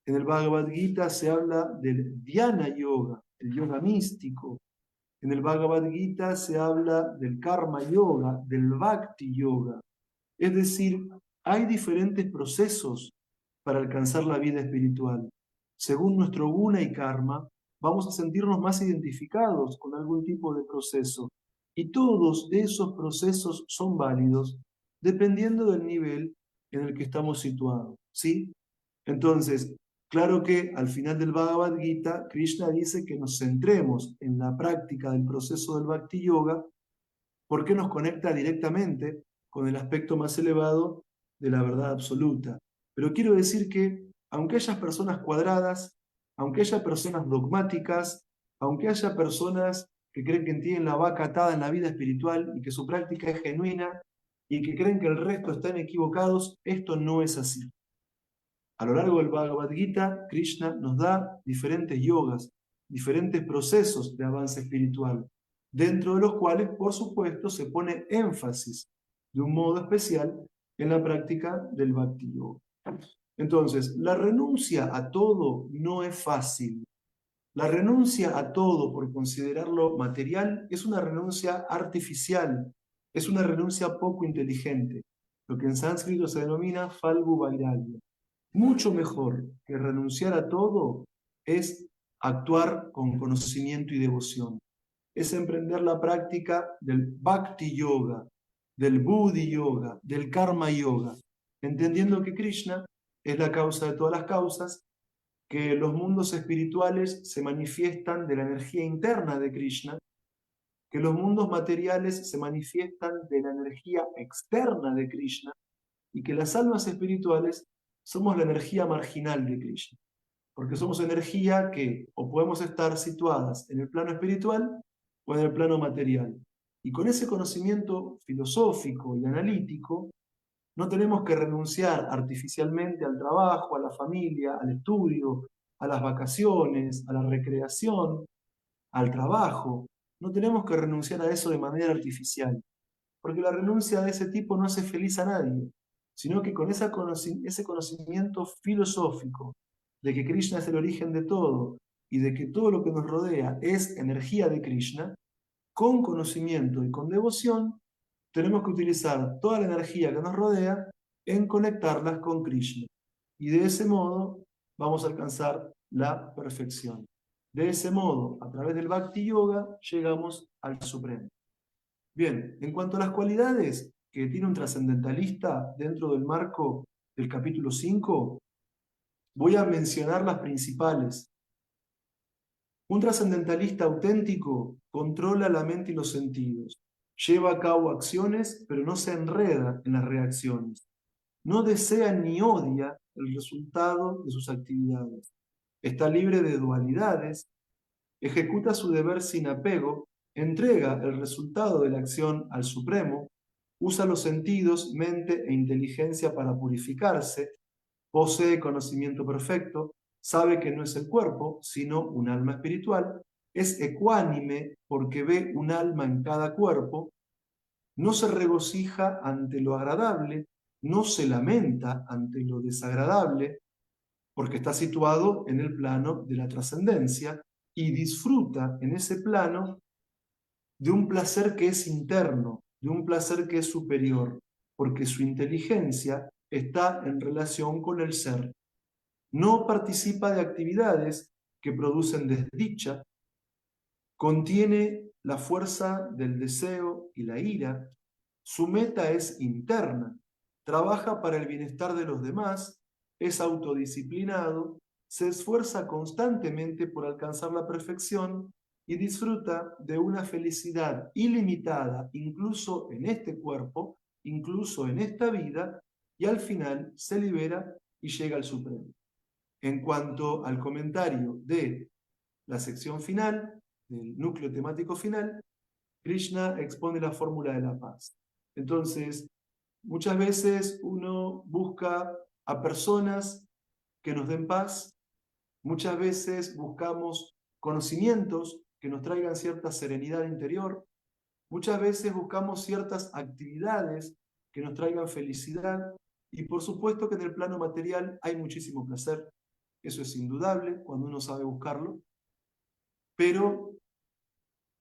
En el Bhagavad Gita se habla del Dhyana Yoga, el yoga místico. En el Bhagavad Gita se habla del Karma Yoga, del Bhakti Yoga. Es decir, hay diferentes procesos para alcanzar la vida espiritual. Según nuestro guna y karma, vamos a sentirnos más identificados con algún tipo de proceso. Y todos esos procesos son válidos dependiendo del nivel en el que estamos situados, ¿sí? Entonces, claro que al final del Bhagavad Gita, Krishna dice que nos centremos en la práctica del proceso del Bhakti Yoga porque nos conecta directamente con el aspecto más elevado de la verdad absoluta. Pero quiero decir que, aunque haya personas cuadradas, aunque haya personas dogmáticas, aunque haya personas que creen que tienen la vaca atada en la vida espiritual y que su práctica es genuina y que creen que el resto están equivocados, esto no es así. A lo largo del Bhagavad Gita, Krishna nos da diferentes yogas, diferentes procesos de avance espiritual, dentro de los cuales, por supuesto, se pone énfasis de un modo especial en la práctica del Bhakti Yoga. Entonces, la renuncia a todo no es fácil. La renuncia a todo por considerarlo material es una renuncia artificial, es una renuncia poco inteligente, lo que en sánscrito se denomina falgu vairagya. Mucho mejor que renunciar a todo es actuar con conocimiento y devoción. Es emprender la práctica del Bhakti Yoga, del Buddhi Yoga, del Karma Yoga, entendiendo que Krishna es la causa de todas las causas, que los mundos espirituales se manifiestan de la energía interna de Krishna, que los mundos materiales se manifiestan de la energía externa de Krishna, y que las almas espirituales somos la energía marginal de Krishna, porque somos energía que o podemos estar situadas en el plano espiritual o en el plano material. Y con ese conocimiento filosófico y analítico, no tenemos que renunciar artificialmente al trabajo, a la familia, al estudio, a las vacaciones, a la recreación, al trabajo. No tenemos que renunciar a eso de manera artificial, porque la renuncia de ese tipo no hace feliz a nadie, sino que con ese conocimiento filosófico de que Krishna es el origen de todo y de que todo lo que nos rodea es energía de Krishna, con conocimiento y con devoción, tenemos que utilizar toda la energía que nos rodea en conectarlas con Krishna. Y de ese modo vamos a alcanzar la perfección. De ese modo, a través del Bhakti Yoga, llegamos al Supremo. Bien, en cuanto a las cualidades que tiene un trascendentalista dentro del marco del capítulo 5, voy a mencionar las principales. Un trascendentalista auténtico controla la mente y los sentidos, lleva a cabo acciones, pero no se enreda en las reacciones. No desea ni odia el resultado de sus actividades. Está libre de dualidades, ejecuta su deber sin apego, entrega el resultado de la acción al Supremo, usa los sentidos, mente e inteligencia para purificarse, posee conocimiento perfecto, sabe que no es el cuerpo, sino un alma espiritual, es ecuánime porque ve un alma en cada cuerpo, no se regocija ante lo agradable, no se lamenta ante lo desagradable, porque está situado en el plano de la trascendencia y disfruta en ese plano de un placer que es interno, de un placer que es superior, porque su inteligencia está en relación con el ser. No participa de actividades que producen desdicha, contiene la fuerza del deseo y la ira, su meta es interna, trabaja para el bienestar de los demás, es autodisciplinado, se esfuerza constantemente por alcanzar la perfección y disfruta de una felicidad ilimitada, incluso en este cuerpo, incluso en esta vida, y al final se libera y llega al Supremo. En cuanto al comentario de la sección final, del núcleo temático final, Krishna expone la fórmula de la paz. Entonces, muchas veces uno busca a personas que nos den paz, muchas veces buscamos conocimientos que nos traigan cierta serenidad interior, muchas veces buscamos ciertas actividades que nos traigan felicidad, y por supuesto que en el plano material hay muchísimo placer, eso es indudable cuando uno sabe buscarlo, pero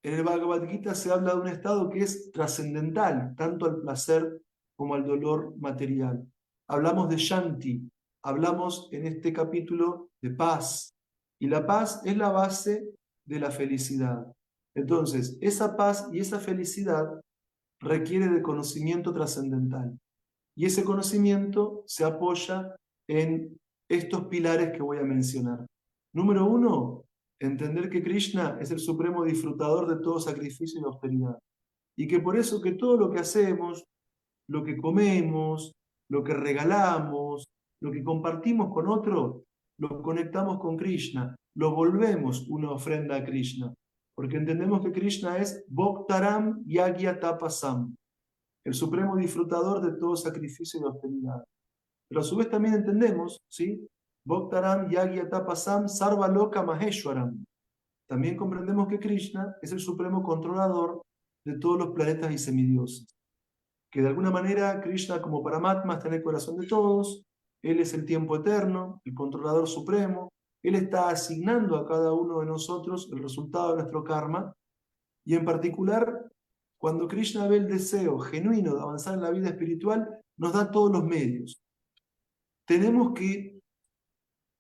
en el Bhagavad Gita se habla de un estado que es trascendental, tanto al placer como al dolor material. Hablamos de Shanti, hablamos en este capítulo de paz, y la paz es la base de la felicidad. Entonces, esa paz y esa felicidad requiere de conocimiento trascendental, y ese conocimiento se apoya en estos pilares que voy a mencionar. Número 1, entender que Krishna es el supremo disfrutador de todo sacrificio y austeridad. Y que por eso que todo lo que hacemos, lo que comemos, lo que regalamos, lo que compartimos con otro, lo conectamos con Krishna, lo volvemos una ofrenda a Krishna. Porque entendemos que Krishna es Bhoktaram Yagya Tapasam, el supremo disfrutador de todo sacrificio y austeridad. Pero a su vez también entendemos, ¿sí? Bhoktaram Yagya Tapasam Sarva Loka Maheshwaram. También comprendemos que Krishna es el supremo controlador de todos los planetas y semidioses. Que de alguna manera Krishna como Paramatma está en el corazón de todos, Él es el tiempo eterno, el controlador supremo, Él está asignando a cada uno de nosotros el resultado de nuestro karma, y en particular, cuando Krishna ve el deseo genuino de avanzar en la vida espiritual, nos da todos los medios. Tenemos que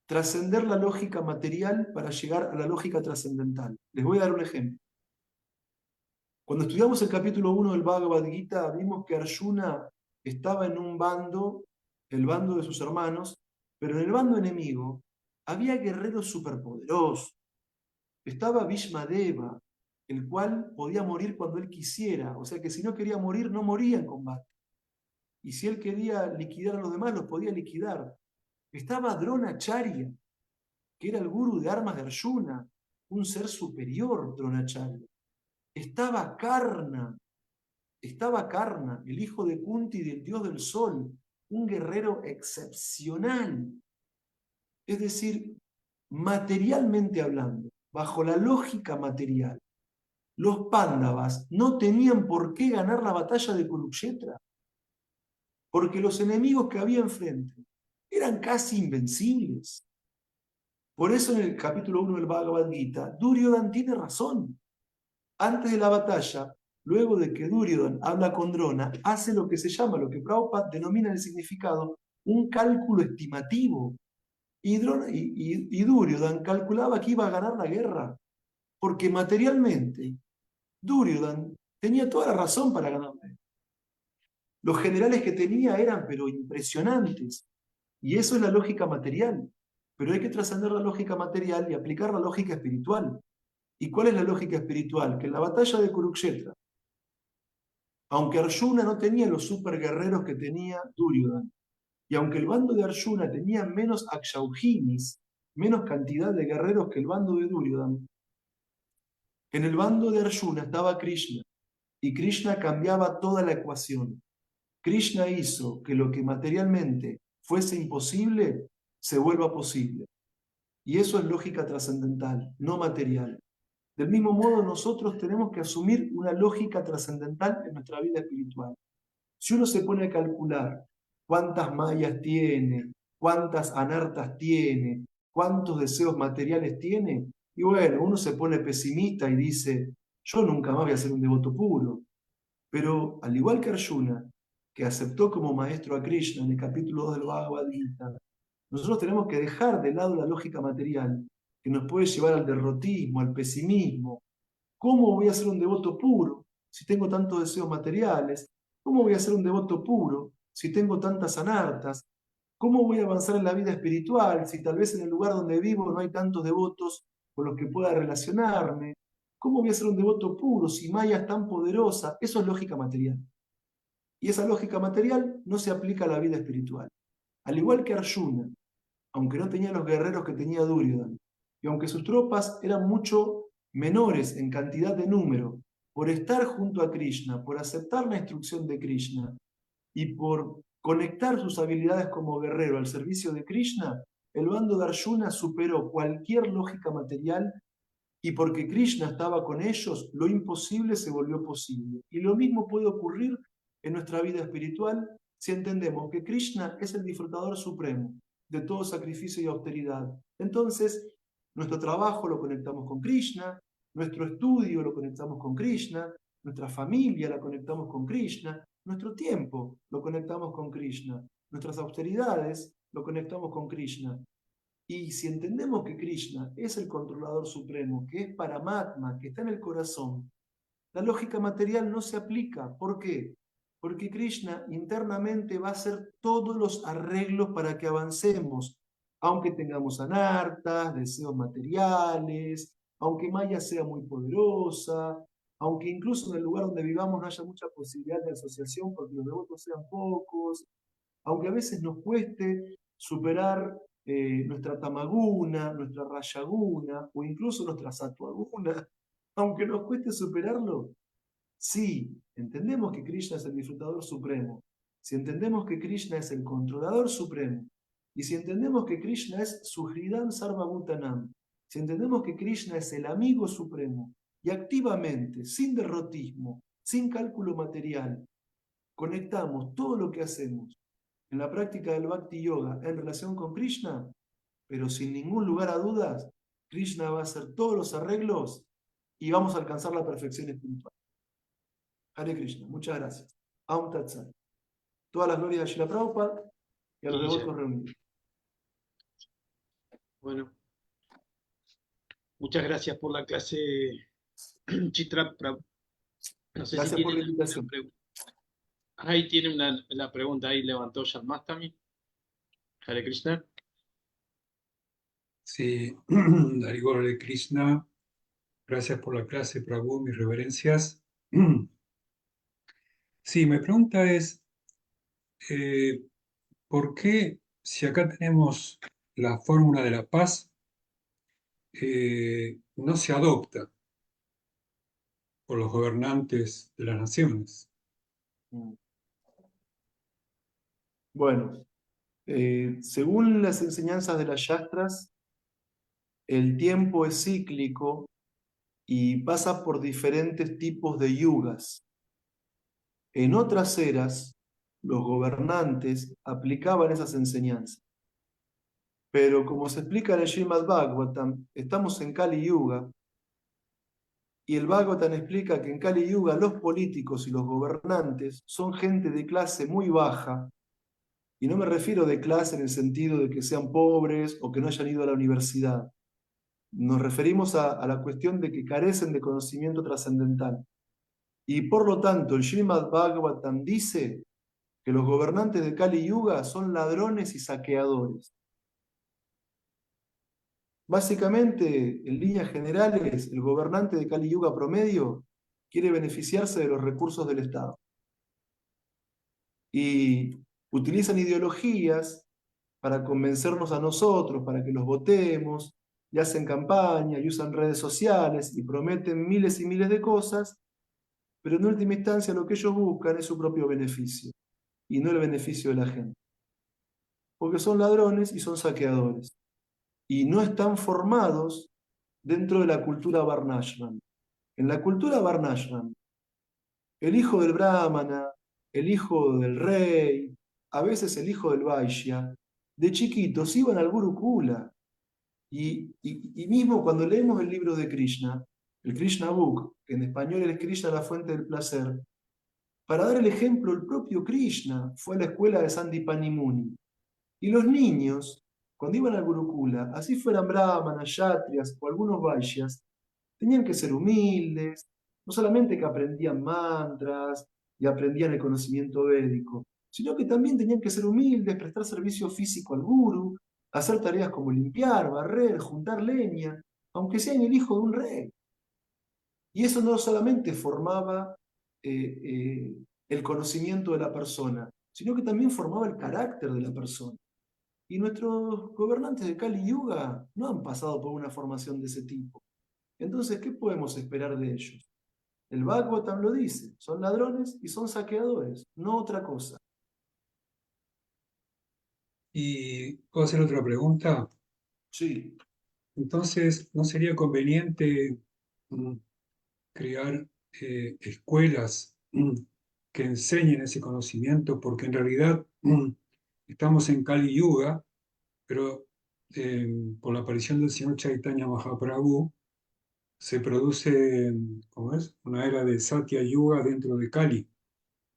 trascender la lógica material para llegar a la lógica trascendental. Les voy a dar un ejemplo. Cuando estudiamos el capítulo 1 del Bhagavad Gita, vimos que Arjuna estaba en un bando, el bando de sus hermanos, pero en el bando enemigo había guerreros superpoderosos. Estaba Bhishmadeva, el cual podía morir cuando él quisiera, o sea que si no quería morir, no moría en combate. Y si él quería liquidar a los demás, los podía liquidar. Estaba Dronacharya, que era el gurú de armas de Arjuna, un ser superior, Dronacharya. Estaba Karna, el hijo de Kunti, del dios del sol, un guerrero excepcional. Es decir, materialmente hablando, bajo la lógica material, los Pándavas no tenían por qué ganar la batalla de Kurukshetra, porque los enemigos que había enfrente eran casi invencibles. Por eso en el capítulo 1 del Bhagavad Gita, Duryodhana tiene razón. Antes de la batalla, luego de que Duryodhana habla con Drona, hace lo que se llama, lo que Prabhupada denomina el significado, un cálculo estimativo. Y Duryodhana calculaba que iba a ganar la guerra, porque materialmente Duryodhana tenía toda la razón para ganarla. Los generales que tenía eran pero impresionantes. Y eso es la lógica material. Pero hay que trascender la lógica material y aplicar la lógica espiritual. ¿Y cuál es la lógica espiritual? Que en la batalla de Kurukshetra, aunque Arjuna no tenía los super guerreros que tenía Duryodhana, y aunque el bando de Arjuna tenía menos akshauhinis, menos cantidad de guerreros que el bando de Duryodhana, en el bando de Arjuna estaba Krishna, y Krishna cambiaba toda la ecuación. Krishna hizo que lo que materialmente fuese imposible se vuelva posible. Y eso es lógica trascendental, no material. Del mismo modo, nosotros tenemos que asumir una lógica trascendental en nuestra vida espiritual. Si uno se pone a calcular cuántas mayas tiene, cuántas anartas tiene, cuántos deseos materiales tiene, y bueno, uno se pone pesimista y dice, yo nunca más voy a ser un devoto puro. Pero al igual que Arjuna, que aceptó como maestro a Krishna en el capítulo 2 del Bhagavad Gita, nosotros tenemos que dejar de lado la lógica material, que nos puede llevar al derrotismo, al pesimismo. ¿Cómo voy a ser un devoto puro si tengo tantos deseos materiales? ¿Cómo voy a ser un devoto puro si tengo tantas anartas? ¿Cómo voy a avanzar en la vida espiritual si tal vez en el lugar donde vivo no hay tantos devotos con los que pueda relacionarme? ¿Cómo voy a ser un devoto puro si Maya es tan poderosa? Eso es lógica material. Y esa lógica material no se aplica a la vida espiritual. Al igual que Arjuna, aunque no tenía los guerreros que tenía Duryodhana, y aunque sus tropas eran mucho menores en cantidad de número, por estar junto a Krishna, por aceptar la instrucción de Krishna y por conectar sus habilidades como guerrero al servicio de Krishna, el bando de Arjuna superó cualquier lógica material y porque Krishna estaba con ellos, lo imposible se volvió posible. Y lo mismo puede ocurrir en nuestra vida espiritual si entendemos que Krishna es el disfrutador supremo de todo sacrificio y austeridad. Entonces, nuestro trabajo lo conectamos con Krishna, nuestro estudio lo conectamos con Krishna, nuestra familia la conectamos con Krishna, nuestro tiempo lo conectamos con Krishna, nuestras austeridades lo conectamos con Krishna. Y si entendemos que Krishna es el controlador supremo, que es Paramatma, que está en el corazón, la lógica material no se aplica. ¿Por qué? Porque Krishna internamente va a hacer todos los arreglos para que avancemos, aunque tengamos anartas, deseos materiales, aunque Maya sea muy poderosa, aunque incluso en el lugar donde vivamos no haya mucha posibilidad de asociación porque los devotos sean pocos, aunque a veces nos cueste superar nuestra tamaguna, nuestra rayaguna o incluso nuestra satuaguna, aunque nos cueste superarlo, sí, entendemos que Krishna es el disfrutador supremo, si entendemos que Krishna es el controlador supremo, y si entendemos que Krishna es Suhridam Sarvabhutanam, si entendemos que Krishna es el amigo supremo, y activamente, sin derrotismo, sin cálculo material, conectamos todo lo que hacemos en la práctica del Bhakti Yoga en relación con Krishna, pero sin ningún lugar a dudas, Krishna va a hacer todos los arreglos y vamos a alcanzar la perfección espiritual. Hare Krishna, muchas gracias. Aum Tat Sat. Todas las glorias a Srila Prabhupada y a los devotos reunidos. Bueno, muchas gracias por la clase, Chitra Prabhu. No sé Gracias si por la tienen invitación. alguna pregunta. Ahí tiene la pregunta, ahí levantó Shanmastami. Hare Krishna. Sí, Harigol Hare Krishna. Gracias por la clase, Prabhu, mis reverencias. Sí, mi pregunta es, ¿por qué si acá tenemos la fórmula de la paz, no se adopta por los gobernantes de las naciones? Bueno, según las enseñanzas de las Shastras, el tiempo es cíclico y pasa por diferentes tipos de yugas. En otras eras, los gobernantes aplicaban esas enseñanzas. Pero como se explica en el Srimad Bhagavatam, estamos en Kali Yuga, y el Bhagavatam explica que en Kali Yuga los políticos y los gobernantes son gente de clase muy baja, y no me refiero de clase en el sentido de que sean pobres o que no hayan ido a la universidad. Nos referimos a la cuestión de que carecen de conocimiento trascendental. Y por lo tanto, el Srimad Bhagavatam dice que los gobernantes de Kali Yuga son ladrones y saqueadores. Básicamente, en líneas generales, el gobernante de Kali Yuga promedio quiere beneficiarse de los recursos del Estado. Y utilizan ideologías para convencernos a nosotros, para que los votemos, y hacen campaña, y usan redes sociales, y prometen miles y miles de cosas, pero en última instancia lo que ellos buscan es su propio beneficio, y no el beneficio de la gente. Porque son ladrones y son saqueadores, y no están formados dentro de la cultura Varnashram. En la cultura Varnashram, el hijo del brahmana, el hijo del rey, a veces el hijo del vaishya, de chiquitos iban al Gurukula. Y mismo cuando leemos el libro de Krishna, el Krishna Book, que en español es Krishna, la fuente del placer, para dar el ejemplo, el propio Krishna fue a la escuela de Sandipani Muni. Y los niños, cuando iban al Gurukula, así fueran brahmanas, kshatriyas o algunos vaishyas, tenían que ser humildes, no solamente que aprendían mantras y aprendían el conocimiento védico, sino que también tenían que ser humildes, prestar servicio físico al guru, hacer tareas como limpiar, barrer, juntar leña, aunque sean el hijo de un rey. Y eso no solamente formaba el conocimiento de la persona, sino que también formaba el carácter de la persona. Y nuestros gobernantes de Kali Yuga no han pasado por una formación de ese tipo. Entonces, ¿qué podemos esperar de ellos? El Bhagavatam lo dice, son ladrones y son saqueadores, no otra cosa. Y puedo hacer otra pregunta. Sí, Entonces, ¿no sería conveniente mm, crear escuelas que enseñen ese conocimiento? Porque en realidad estamos en Kali Yuga, pero por la aparición del señor Chaitanya Mahaprabhu se produce, ¿cómo es? Una era de Satya Yuga dentro de Kali.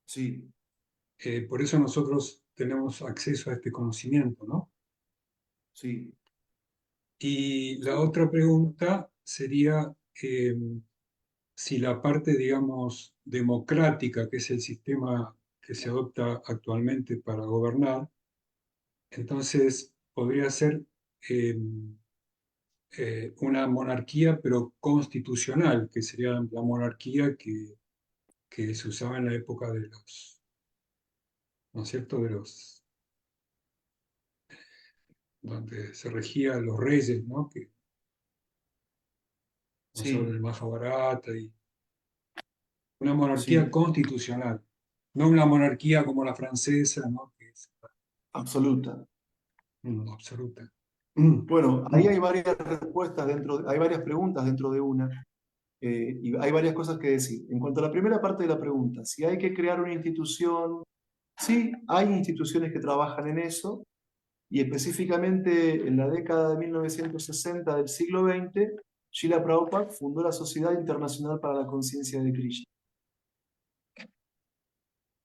sí, Por eso nosotros tenemos acceso a este conocimiento, ¿no? sí, Y la sí. otra pregunta sería si la parte, digamos, democrática, que es el sistema que se adopta actualmente para gobernar, entonces podría ser eh, una monarquía, pero constitucional, que sería la monarquía que se usaba en la época de los, ¿no es cierto?, de los, donde se regían los reyes, ¿no? Que vamos a hablar Sí, del Mahabharata y una monarquía sí, constitucional, no una monarquía como la francesa, ¿no? Que es absoluta. absoluta. Bueno, ahí hay varias respuestas hay varias preguntas dentro de una, y hay varias cosas que decir. En cuanto a la primera parte de la pregunta, si hay que crear una institución, sí, hay instituciones que trabajan en eso, y específicamente en la década de 1960 del siglo XX, Srila Prabhupada fundó la Sociedad Internacional para la Conciencia de Krishna.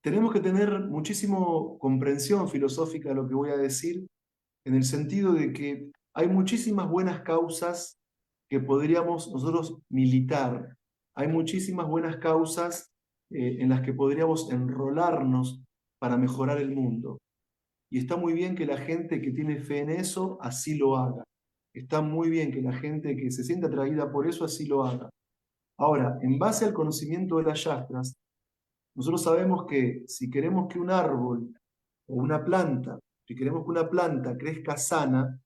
Tenemos que tener muchísima comprensión filosófica de lo que voy a decir, en el sentido de que hay muchísimas buenas causas que podríamos nosotros militar. Hay muchísimas buenas causas en las que podríamos enrolarnos para mejorar el mundo. Y está muy bien que la gente que tiene fe en eso así lo haga. Está muy bien que la gente que se siente atraída por eso así lo haga. Ahora, en base al conocimiento de las yastras, nosotros sabemos que si queremos que un árbol o una planta, si queremos que una planta crezca sana,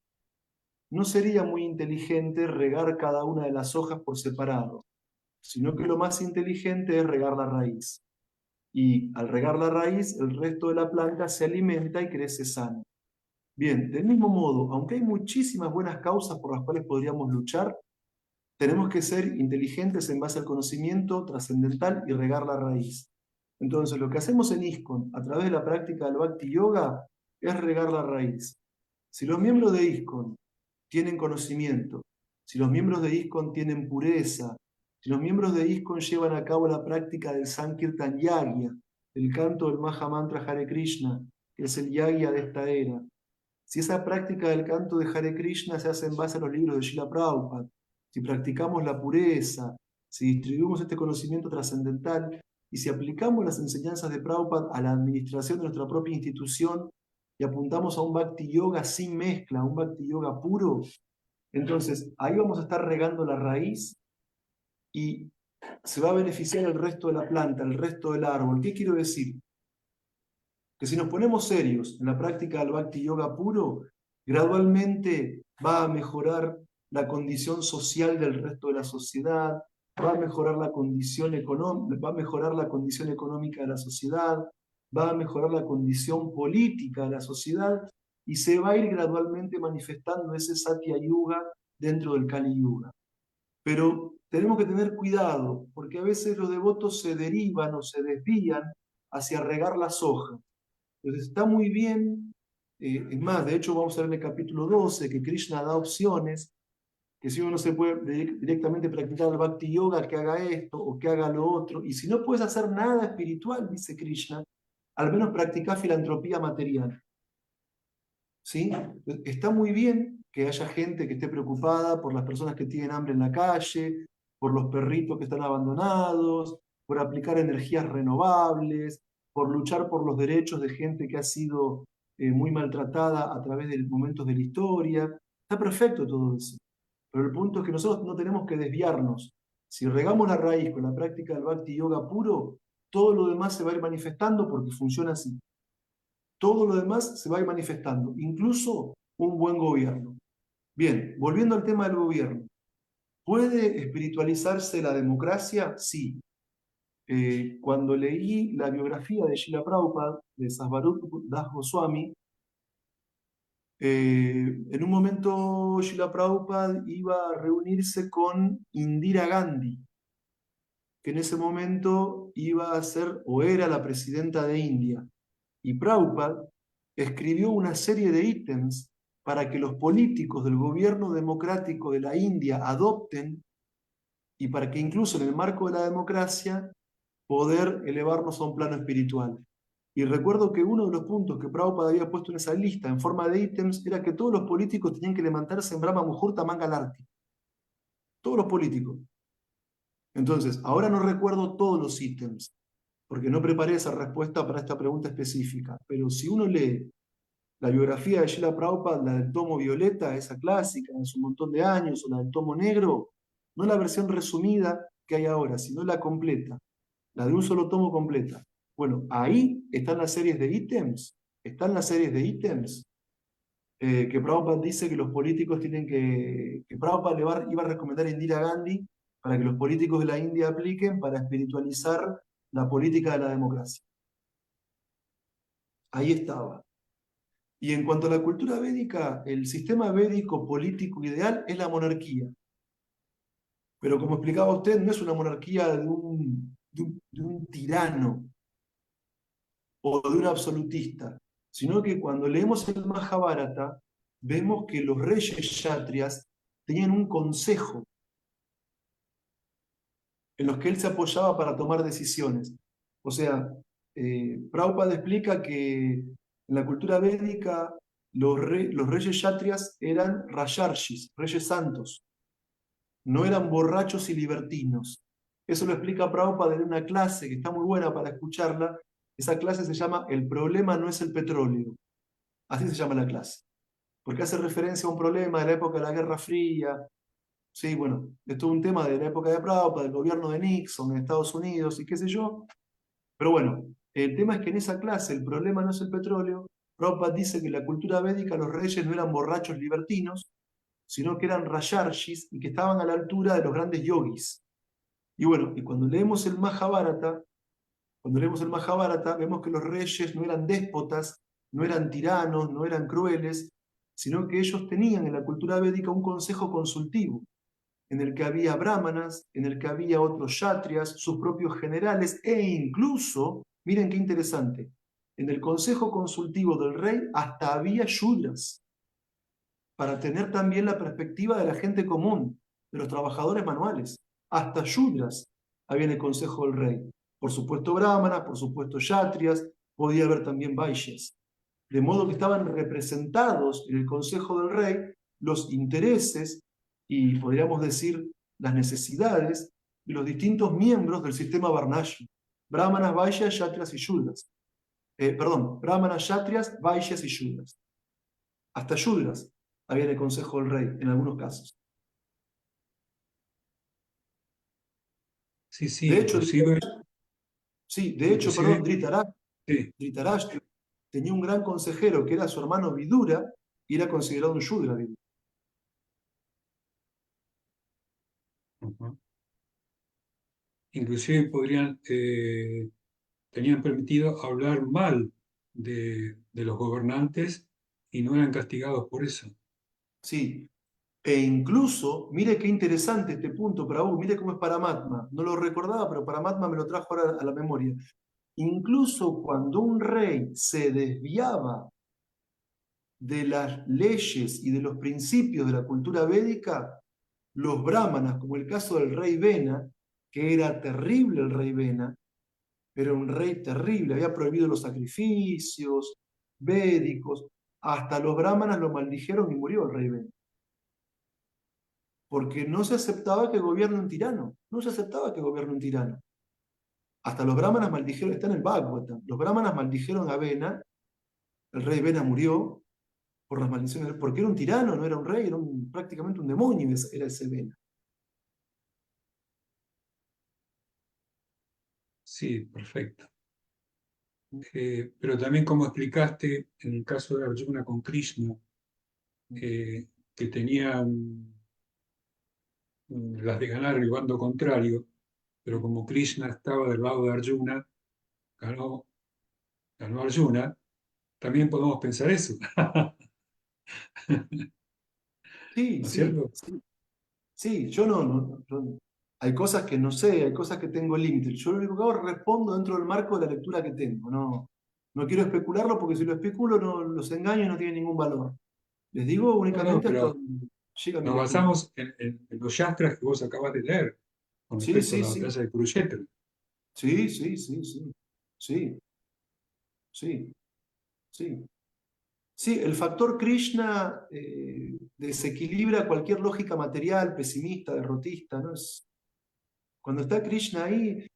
no sería muy inteligente regar cada una de las hojas por separado, sino que lo más inteligente es regar la raíz. Y al regar la raíz, el resto de la planta se alimenta y crece sana. Bien, del mismo modo, aunque hay muchísimas buenas causas por las cuales podríamos luchar, tenemos que ser inteligentes en base al conocimiento trascendental y regar la raíz. Entonces, lo que hacemos en ISKCON a través de la práctica del Bhakti Yoga es regar la raíz. Si los miembros de ISKCON tienen conocimiento, si los miembros de ISKCON tienen pureza, si los miembros de ISKCON llevan a cabo la práctica del Sankirtan Yagya, el canto del Maha Mantra Hare Krishna, que es el Yagya de esta era, si esa práctica del canto de Hare Krishna se hace en base a los libros de Srila Prabhupada, si practicamos la pureza, si distribuimos este conocimiento trascendental y si aplicamos las enseñanzas de Prabhupada a la administración de nuestra propia institución y apuntamos a un Bhakti Yoga sin mezcla, a un Bhakti Yoga puro, entonces ahí vamos a estar regando la raíz y se va a beneficiar el resto de la planta, el resto del árbol. ¿Qué quiero decir? Que si nos ponemos serios en la práctica del Bhakti Yoga puro, gradualmente va a mejorar la condición social del resto de la sociedad, va a mejorar la condición económica, va a mejorar la condición económica de la sociedad, va a mejorar la condición política de la sociedad y se va a ir gradualmente manifestando ese Satya Yuga dentro del Kali Yuga. Pero tenemos que tener cuidado, porque a veces los devotos se derivan o se desvían hacia regar la soja. Entonces está muy bien, es más, de hecho vamos a ver en el capítulo 12 que Krishna da opciones, que si uno no se puede directamente practicar el Bhakti Yoga, que haga esto o que haga lo otro, y si no puedes hacer nada espiritual, dice Krishna, al menos practica filantropía material. ¿Sí? Está muy bien que haya gente que esté preocupada por las personas que tienen hambre en la calle, por los perritos que están abandonados, por aplicar energías renovables, por luchar por los derechos de gente que ha sido muy maltratada a través de momentos de la historia. Está perfecto todo eso. Pero el punto es que nosotros no tenemos que desviarnos. Si regamos la raíz con la práctica del Bhakti Yoga puro, todo lo demás se va a ir manifestando porque funciona así. Todo lo demás se va a ir manifestando, incluso un buen gobierno. Bien, volviendo al tema del gobierno. ¿Puede espiritualizarse la democracia? Sí. Cuando leí la biografía de Srila Prabhupada, de Sasvarup Das Goswami, en un momento Srila Prabhupada iba a reunirse con Indira Gandhi, que en ese momento iba a ser o era la presidenta de India. Y Prabhupada escribió una serie de ítems para que los políticos del gobierno democrático de la India adopten y para que incluso en el marco de la democracia poder elevarnos a un plano espiritual. Y recuerdo que uno de los puntos que Prabhupada había puesto en esa lista en forma de ítems era que todos los políticos tenían que levantarse en Brahma Muhurta Mangalarti. Todos los políticos. Entonces, ahora no recuerdo todos los ítems, porque no preparé esa respuesta para esta pregunta específica, pero si uno lee la biografía de Srila Prabhupada, la del tomo violeta, esa clásica, hace un montón de años, o la del tomo negro, no la versión resumida que hay ahora, sino la completa, la de un solo tomo completa. Bueno, ahí están las series de ítems, que Prabhupada dice que los políticos tienen que Prabhupada iba a recomendar a Indira Gandhi para que los políticos de la India apliquen para espiritualizar la política de la democracia. Ahí estaba. Y en cuanto a la cultura védica, el sistema védico político ideal es la monarquía. Pero como explicaba usted, no es una monarquía de un tirano o de un absolutista, sino que cuando leemos el Mahabharata, vemos que los reyes kshatriyas tenían un consejo en los que él se apoyaba para tomar decisiones. O sea, Prabhupada explica que en la cultura védica los reyes kshatriyas eran rayarshis, reyes santos, no eran borrachos y libertinos. Eso lo explica Prabhupada en una clase que está muy buena para escucharla. Esa clase se llama El problema no es el petróleo. Así se llama la clase. Porque hace referencia a un problema de la época de la Guerra Fría. Sí, bueno, esto es un tema de la época de Prabhupada, del gobierno de Nixon en Estados Unidos y qué sé yo. Pero bueno, el tema es que en esa clase el problema no es el petróleo. Prabhupada dice que en la cultura védica los reyes no eran borrachos libertinos, sino que eran rayarshis y que estaban a la altura de los grandes yogis. Y bueno, y cuando leemos el Mahabharata, vemos que los reyes no eran déspotas, no eran tiranos, no eran crueles, sino que ellos tenían en la cultura védica un consejo consultivo, en el que había brahmanas, en el que había otros kshatriyas, sus propios generales, e incluso, miren qué interesante, en el consejo consultivo del rey hasta había shudras. para tener también la perspectiva de la gente común, de los trabajadores manuales. Hasta Shudras había en el consejo del rey. Por supuesto brahmanas, por supuesto kshatriyas, podía haber también vaishyas. De modo que estaban representados en el consejo del rey los intereses y, podríamos decir, las necesidades de los distintos miembros del sistema varnashram. Brahmanas, vaishyas, kshatriyas y shudras. Brahmanas, kshatriyas, vaishyas y shudras. Hasta shudras había en el consejo del rey, en algunos casos. Sí, sí, De hecho, inclusive, perdón, sí, Dhritarashtra tenía un gran consejero que era su hermano Vidura y era considerado un shudra. ujú. Inclusive tenían permitido hablar mal de los gobernantes y no eran castigados por eso. Sí, e incluso, mire qué interesante este punto, Prabhu, mire cómo es Paramatma. No lo recordaba, pero Paramatma me lo trajo ahora a la memoria. Incluso cuando un rey se desviaba de las leyes y de los principios de la cultura védica, los brahmanas, como el caso del rey Vena, que era terrible el rey Vena, era un rey terrible, había prohibido los sacrificios védicos, hasta los brahmanas lo maldijeron y murió el rey Vena. Porque no se aceptaba que gobierne un tirano, no se aceptaba que gobierne un tirano. Hasta los brahmanas maldijeron, está en el Bhagavatam, los brahmanas maldijeron a Vena, el rey Vena murió por las maldiciones, porque era un tirano, no era un rey, era prácticamente un demonio, era ese Vena. Sí, perfecto. Pero también como explicaste en el caso de Arjuna con Krishna, que tenían las de ganar el bando contrario, pero como Krishna estaba del lado de Arjuna, ganó, ganó Arjuna, también podemos pensar eso, Sí, ¿no es sí, cierto? sí. Sí, yo hay cosas que no sé, hay cosas que tengo límites. Yo lo único que hago es respondo dentro del marco de la lectura que tengo. No, no quiero especularlo porque si lo especulo los engaño y no tiene ningún valor. Les digo No, no, únicamente hasta pero donde llega mi nos lectura. basamos en los yastras que vos acabas de leer con Sí, respecto a sí, la sí. batalla de Kurukshetra. Sí, sí, sí, sí. Sí, sí, sí. Sí, el factor Krishna desequilibra cualquier lógica material, pesimista, derrotista, ¿no? Cuando está Krishna ahí,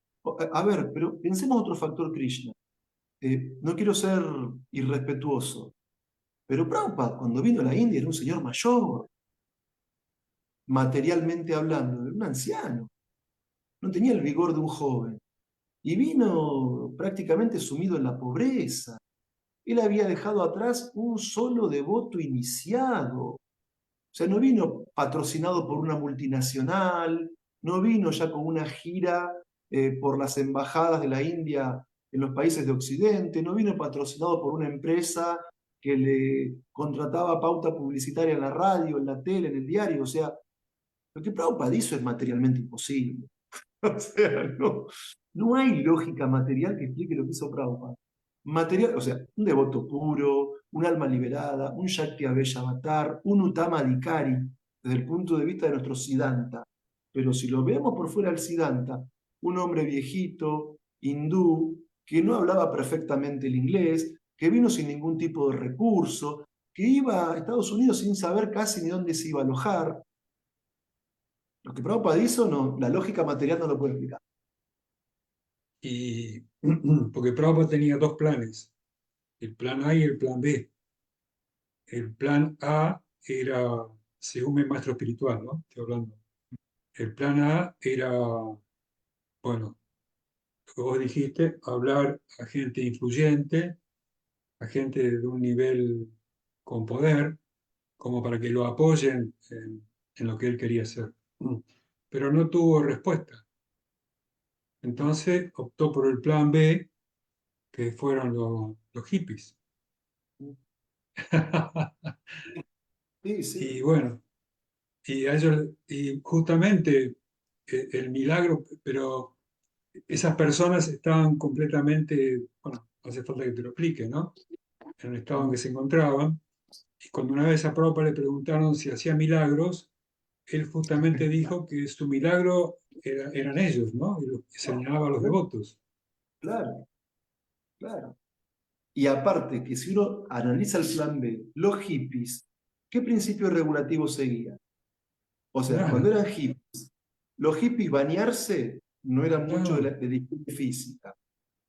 a ver, pero pensemos otro factor Krishna. No quiero ser irrespetuoso, pero Prabhupada cuando vino a la India era un señor mayor, materialmente hablando, era un anciano, no tenía el vigor de un joven. Y vino prácticamente sumido en la pobreza. Él había dejado atrás un solo devoto iniciado. O sea, no vino patrocinado por una multinacional, no vino ya con una gira por las embajadas de la India en los países de Occidente, no vino patrocinado por una empresa que le contrataba pauta publicitaria en la radio, en la tele, en el diario. O sea, lo que Prabhupada hizo es materialmente imposible. O sea, no hay lógica material que explique lo que hizo Prabhupada. Material, o sea, un devoto puro, un alma liberada, un Shakti Abella Avatar, un Uttama Adhikari, desde el punto de vista de nuestro Siddhanta. Pero si lo vemos por fuera del Siddhanta, un hombre viejito, hindú, que no hablaba perfectamente el inglés, que vino sin ningún tipo de recurso, que iba a Estados Unidos sin saber casi ni dónde se iba a alojar. Lo que Prabhupada hizo, no, la lógica material no lo puede explicar. Y porque Prabhupada tenía dos planes, el plan A y el plan B. El plan A era, según mi maestro espiritual, ¿no? Estoy hablando. El plan A era, bueno, lo que vos dijiste, hablar a gente influyente, a gente de un nivel con poder, como para que lo apoyen en lo que él quería hacer. Pero no tuvo respuesta. Entonces optó por el plan B, que fueron los hippies. Sí, Y sí. bueno, y, a ellos, y justamente el milagro, pero esas personas estaban completamente, bueno, no hace falta que te lo explique, ¿no? En el estado en que se encontraban, Y cuando una vez a Prabhupada le preguntaron si hacía milagros, él justamente dijo que su milagro eran ellos, ¿no? Y señalaba a los devotos. Claro, claro. Y aparte, que si uno analiza el plan B, los hippies, ¿qué principio regulativo seguían? O sea, cuando Nada, eran hippies, los hippies bañarse no era mucho no, de la higiene física.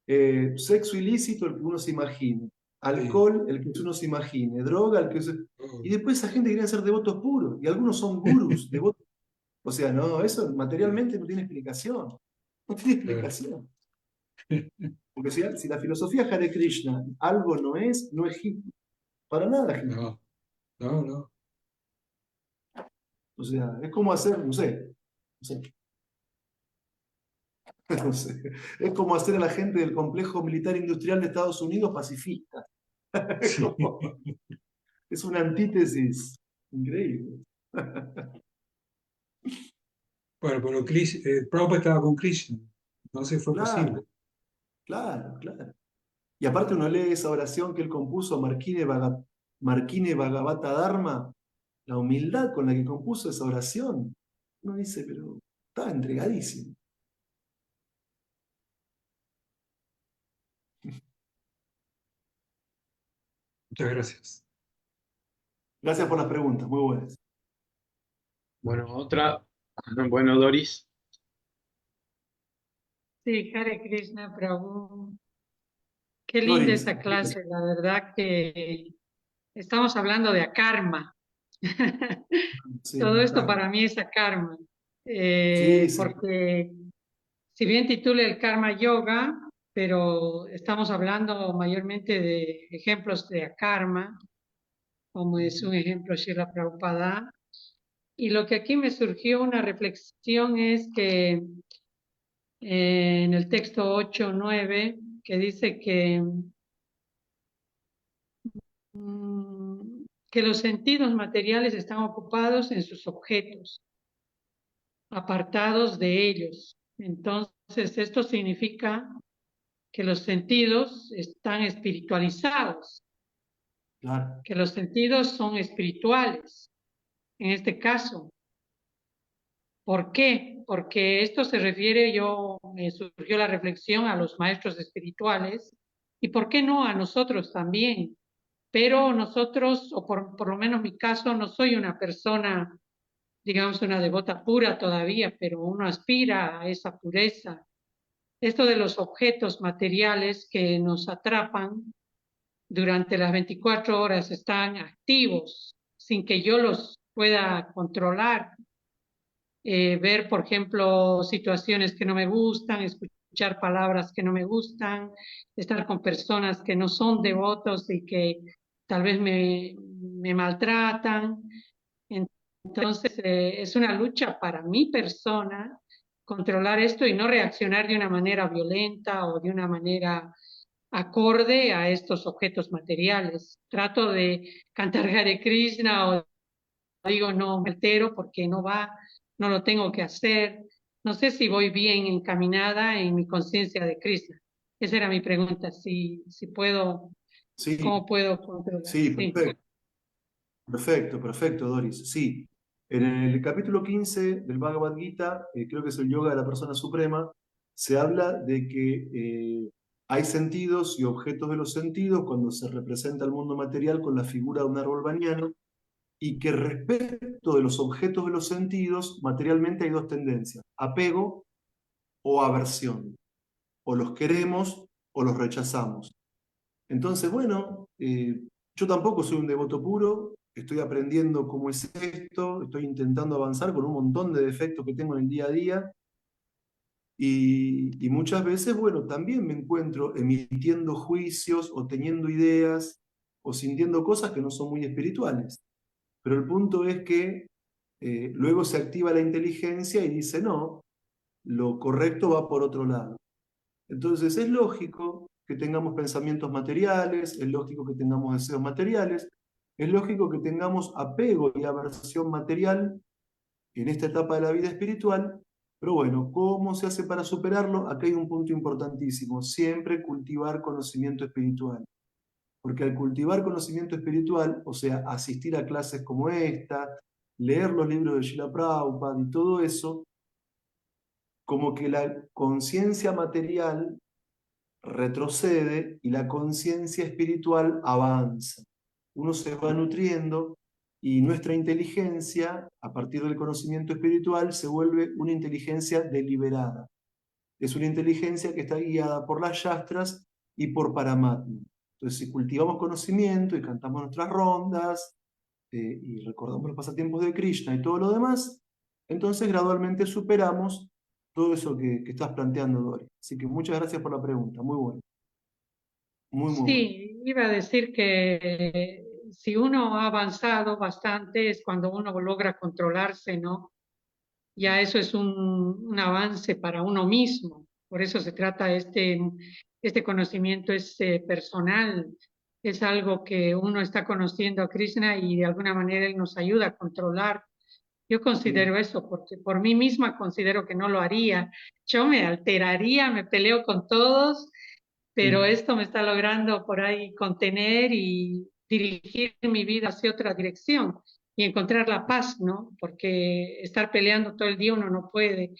Sexo ilícito, el que uno se imagine. sí, Alcohol, el que uno se imagine. Droga, el que se... oh, Y después esa gente quería ser devotos puros. Y algunos son gurús, devotos. O sea, no, eso sí, materialmente no tiene explicación. No tiene claro. explicación. Porque si la filosofía Hare Krishna algo no es hippie. Para nada hippie. No, no, no. O sea, es como hacer, no sé, no sé. Es como hacer a la gente del complejo militar industrial de Estados Unidos pacifista. Es Sí. como- es una antítesis increíble. Bueno, pero Prabhupada estaba con Krishna, entonces fue posible. Claro, claro, claro. Y aparte uno lee esa oración que él compuso, Markine Bhagavata Dharma, la humildad con la que compuso esa oración. Uno dice, pero estaba entregadísimo. Muchas gracias. Gracias por las preguntas, muy buenas. Bueno, otra. Bueno, Doris. Sí, Hare Krishna Prabhu. Qué linda Doris, esa clase, la verdad que estamos hablando de akarma. sí, Todo me esto encanta. para mí es akarma, Sí, sí, porque si bien titula el Karma Yoga, pero estamos hablando mayormente de ejemplos de akarma, como es un ejemplo Srila Prabhupada. Y lo que aquí me surgió una reflexión es que en el texto 8:9, que dice que los sentidos materiales están ocupados en sus objetos, apartados de ellos. Entonces, esto significa que los sentidos están espiritualizados, claro, que los sentidos son espirituales, en este caso. ¿Por qué? Porque esto se refiere, me surgió la reflexión a los maestros espirituales y por qué no a nosotros también. Pero nosotros, o por lo menos mi caso, no soy una persona, digamos, una devota pura todavía, pero uno aspira a esa pureza. Esto de los objetos materiales que nos atrapan durante las 24 horas están activos sin que yo los pueda controlar. Ver, por ejemplo, situaciones que no me gustan, escuchar palabras que no me gustan, estar con personas que no son devotos y que tal vez me maltratan. Entonces, es una lucha para mi persona controlar esto y no reaccionar de una manera violenta o de una manera acorde a estos objetos materiales. Trato de cantar Hare Krishna o digo no me altero porque no va, no lo tengo que hacer. No sé si voy bien encaminada en mi conciencia de Krishna. Esa era mi pregunta, si puedo, sí, ¿cómo puedo controlar? sí, Sí. perfecto. Perfecto, perfecto, Doris. Sí, en el capítulo 15 del Bhagavad Gita, creo que es el Yoga de la Persona Suprema, se habla de que hay sentidos y objetos de los sentidos cuando se representa el mundo material con la figura de un árbol banyan y que respecto de los objetos de los sentidos, materialmente hay dos tendencias, apego o aversión. O los queremos o los rechazamos. Entonces, bueno, yo tampoco soy un devoto puro, estoy aprendiendo cómo es esto, estoy intentando avanzar con un montón de defectos que tengo en el día a día y muchas veces, bueno, también me encuentro emitiendo juicios o teniendo ideas o sintiendo cosas que no son muy espirituales. Pero el punto es que luego se activa la inteligencia y dice, no, lo correcto va por otro lado. Entonces es lógico que tengamos pensamientos materiales, es lógico que tengamos deseos materiales, es lógico que tengamos apego y aversión material en esta etapa de la vida espiritual, pero bueno, ¿cómo se hace para superarlo? Acá hay un punto importantísimo, siempre cultivar conocimiento espiritual. Porque al cultivar conocimiento espiritual, o sea, asistir a clases como esta, leer los libros de Srila Prabhupada y todo eso, como que la conciencia material retrocede y la conciencia espiritual avanza. Uno se va nutriendo y nuestra inteligencia, a partir del conocimiento espiritual, se vuelve una inteligencia deliberada. Es una inteligencia que está guiada por las yastras y por Paramatma. Entonces, si cultivamos conocimiento y cantamos nuestras rondas y recordamos los pasatiempos de Krishna y todo lo demás, entonces gradualmente superamos todo eso que estás planteando, Dori. Así que muchas gracias por la pregunta, muy bueno. Muy bueno. Sí, iba a decir que si uno ha avanzado bastante es cuando uno logra controlarse, ¿no? Ya eso es un avance para uno mismo. Por eso se trata este conocimiento es personal, es algo que uno está conociendo a Krishna y de alguna manera él nos ayuda a controlar. Yo considero eso, porque por mí misma considero que no lo haría. Yo me alteraría, me peleo con todos, pero esto me está logrando por ahí contener y dirigir mi vida hacia otra dirección y encontrar la paz, ¿no? Porque estar peleando todo el día uno no puede.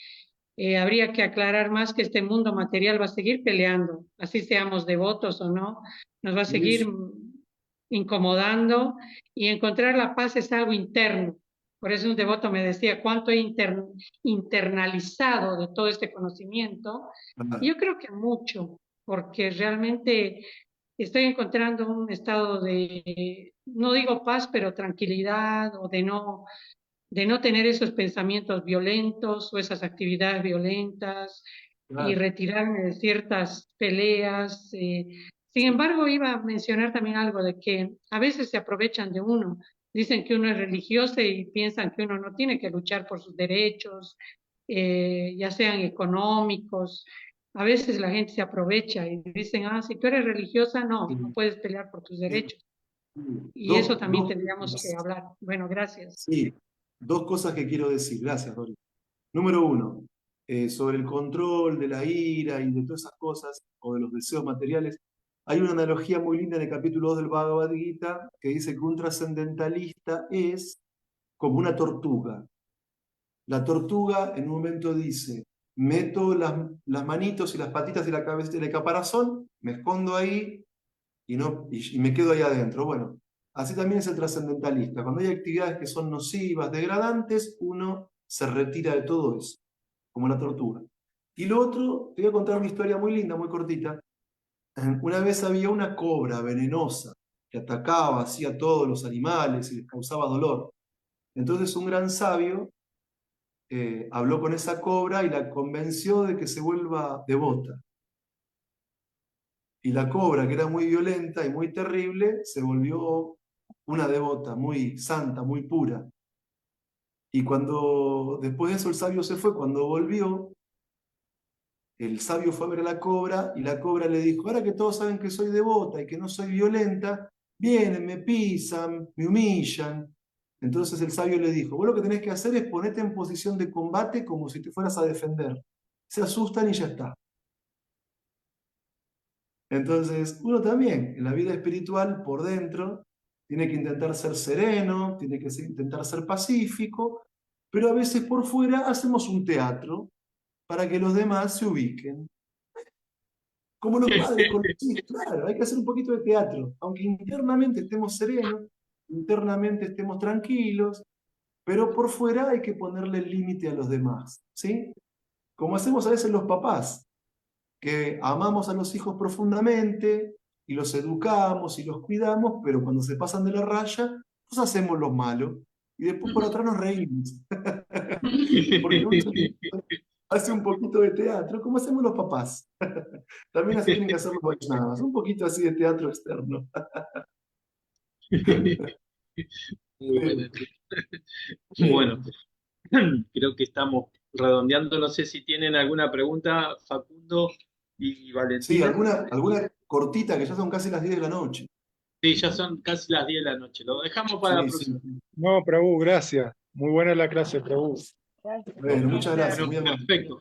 Habría que aclarar más que este mundo material va a seguir peleando, así seamos devotos o no, nos va a seguir incomodando y encontrar la paz es algo interno. Por eso un devoto me decía, ¿cuánto he internalizado de todo este conocimiento? Y yo creo que mucho, porque realmente estoy encontrando un estado de, no digo paz, pero tranquilidad o de no tener esos pensamientos violentos o esas actividades violentas y retirarme de ciertas peleas. Sin embargo, iba a mencionar también algo de que a veces se aprovechan de uno. Dicen que uno es religioso y piensan que uno no tiene que luchar por sus derechos, ya sean económicos. A veces la gente se aprovecha y dicen, ah, si tú eres religiosa, no puedes pelear por tus derechos. Y eso también tendríamos que hablar. Bueno, gracias. Sí, dos cosas que quiero decir. Gracias, Dori. Número uno, sobre el control de la ira y de todas esas cosas, o de los deseos materiales, hay una analogía muy linda en el capítulo 2 del Bhagavad Gita que dice que un trascendentalista es como una tortuga. La tortuga en un momento dice, meto las manitos y las patitas y la cabeza del caparazón, me escondo ahí y me quedo ahí adentro. Bueno, así también es el trascendentalista. Cuando hay actividades que son nocivas, degradantes, uno se retira de todo eso, como la tortuga. Y lo otro, te voy a contar una historia muy linda, muy cortita. Una vez había una cobra venenosa que atacaba así a todos los animales y les causaba dolor. Entonces un gran sabio habló con esa cobra y la convenció de que se vuelva devota. Y la cobra, que era muy violenta y muy terrible, se volvió una devota, muy santa, muy pura. Y cuando después de eso el sabio se fue, cuando volvió, el sabio fue a ver a la cobra y la cobra le dijo, ahora que todos saben que soy devota y que no soy violenta, vienen, me pisan, me humillan. Entonces el sabio le dijo, vos lo que tenés que hacer es ponerte en posición de combate como si te fueras a defender. Se asustan y ya está. Entonces, uno también, en la vida espiritual, por dentro, tiene que intentar ser sereno, tiene que intentar ser pacífico, pero a veces por fuera hacemos un teatro para que los demás se ubiquen. Como los padres con los hijos, claro, hay que hacer un poquito de teatro, aunque internamente estemos serenos, internamente estemos tranquilos, pero por fuera hay que ponerle el límite a los demás, ¿sí? Como hacemos a veces los papás, que amamos a los hijos profundamente y los educamos y los cuidamos, pero cuando se pasan de la raya, pues hacemos los malos y después por atrás nos reímos. Porque uno hace un poquito de teatro, como hacemos los papás. También así tienen que hacer los Vaishnavas, un poquito así de teatro externo. Muy bueno. Bueno, creo que estamos redondeando. No sé si tienen alguna pregunta, Facundo y Sí, Valentina. alguna cortita, que ya son casi las 10 de la noche. Sí, ya son casi las 10 de la noche. Lo dejamos para la Sí, próxima. sí. No, Prabhu, gracias. Muy buena la clase, Prabhu. Bueno, muchas gracias. Bueno, Muy amable. perfecto.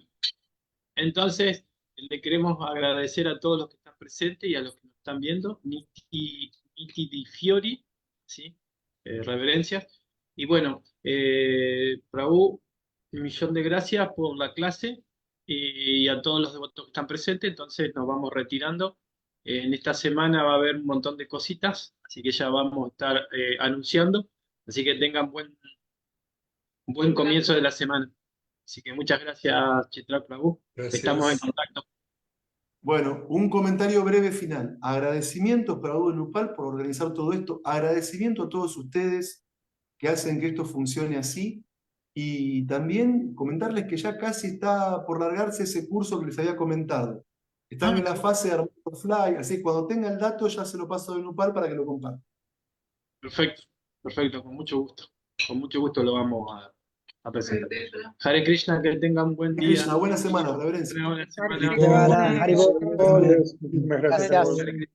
Entonces, le queremos agradecer a todos los que están presentes y a los que nos están viendo, Niti Di Fiori, ¿sí? Reverencias. Y bueno, Prabhu, un millón de gracias por la clase y a todos los devotos que están presentes. Entonces nos vamos retirando. En esta semana va a haber un montón de cositas, así que ya vamos a estar anunciando. Así que tengan buen comienzo de la semana. Así que muchas gracias, Chitra Prabhu. Estamos en Gracias. contacto. Bueno, un comentario breve final. Agradecimientos para Hugo Nupal por organizar todo esto. Agradecimiento a todos ustedes que hacen que esto funcione así. Y también comentarles que ya casi está por largarse ese curso que les había comentado. Están en la fase de armar los fly, así que cuando tenga el dato ya se lo paso a Nupal para que lo compartan. Perfecto, perfecto, con mucho gusto. Con mucho gusto lo vamos a presentar. Hare Krishna, que tengan un buen día. Krishna, buena semana, reverencia. Una buena semana. Hare Krishna, Hare Bol. Muchísimas gracias, Gracias. Prabhu.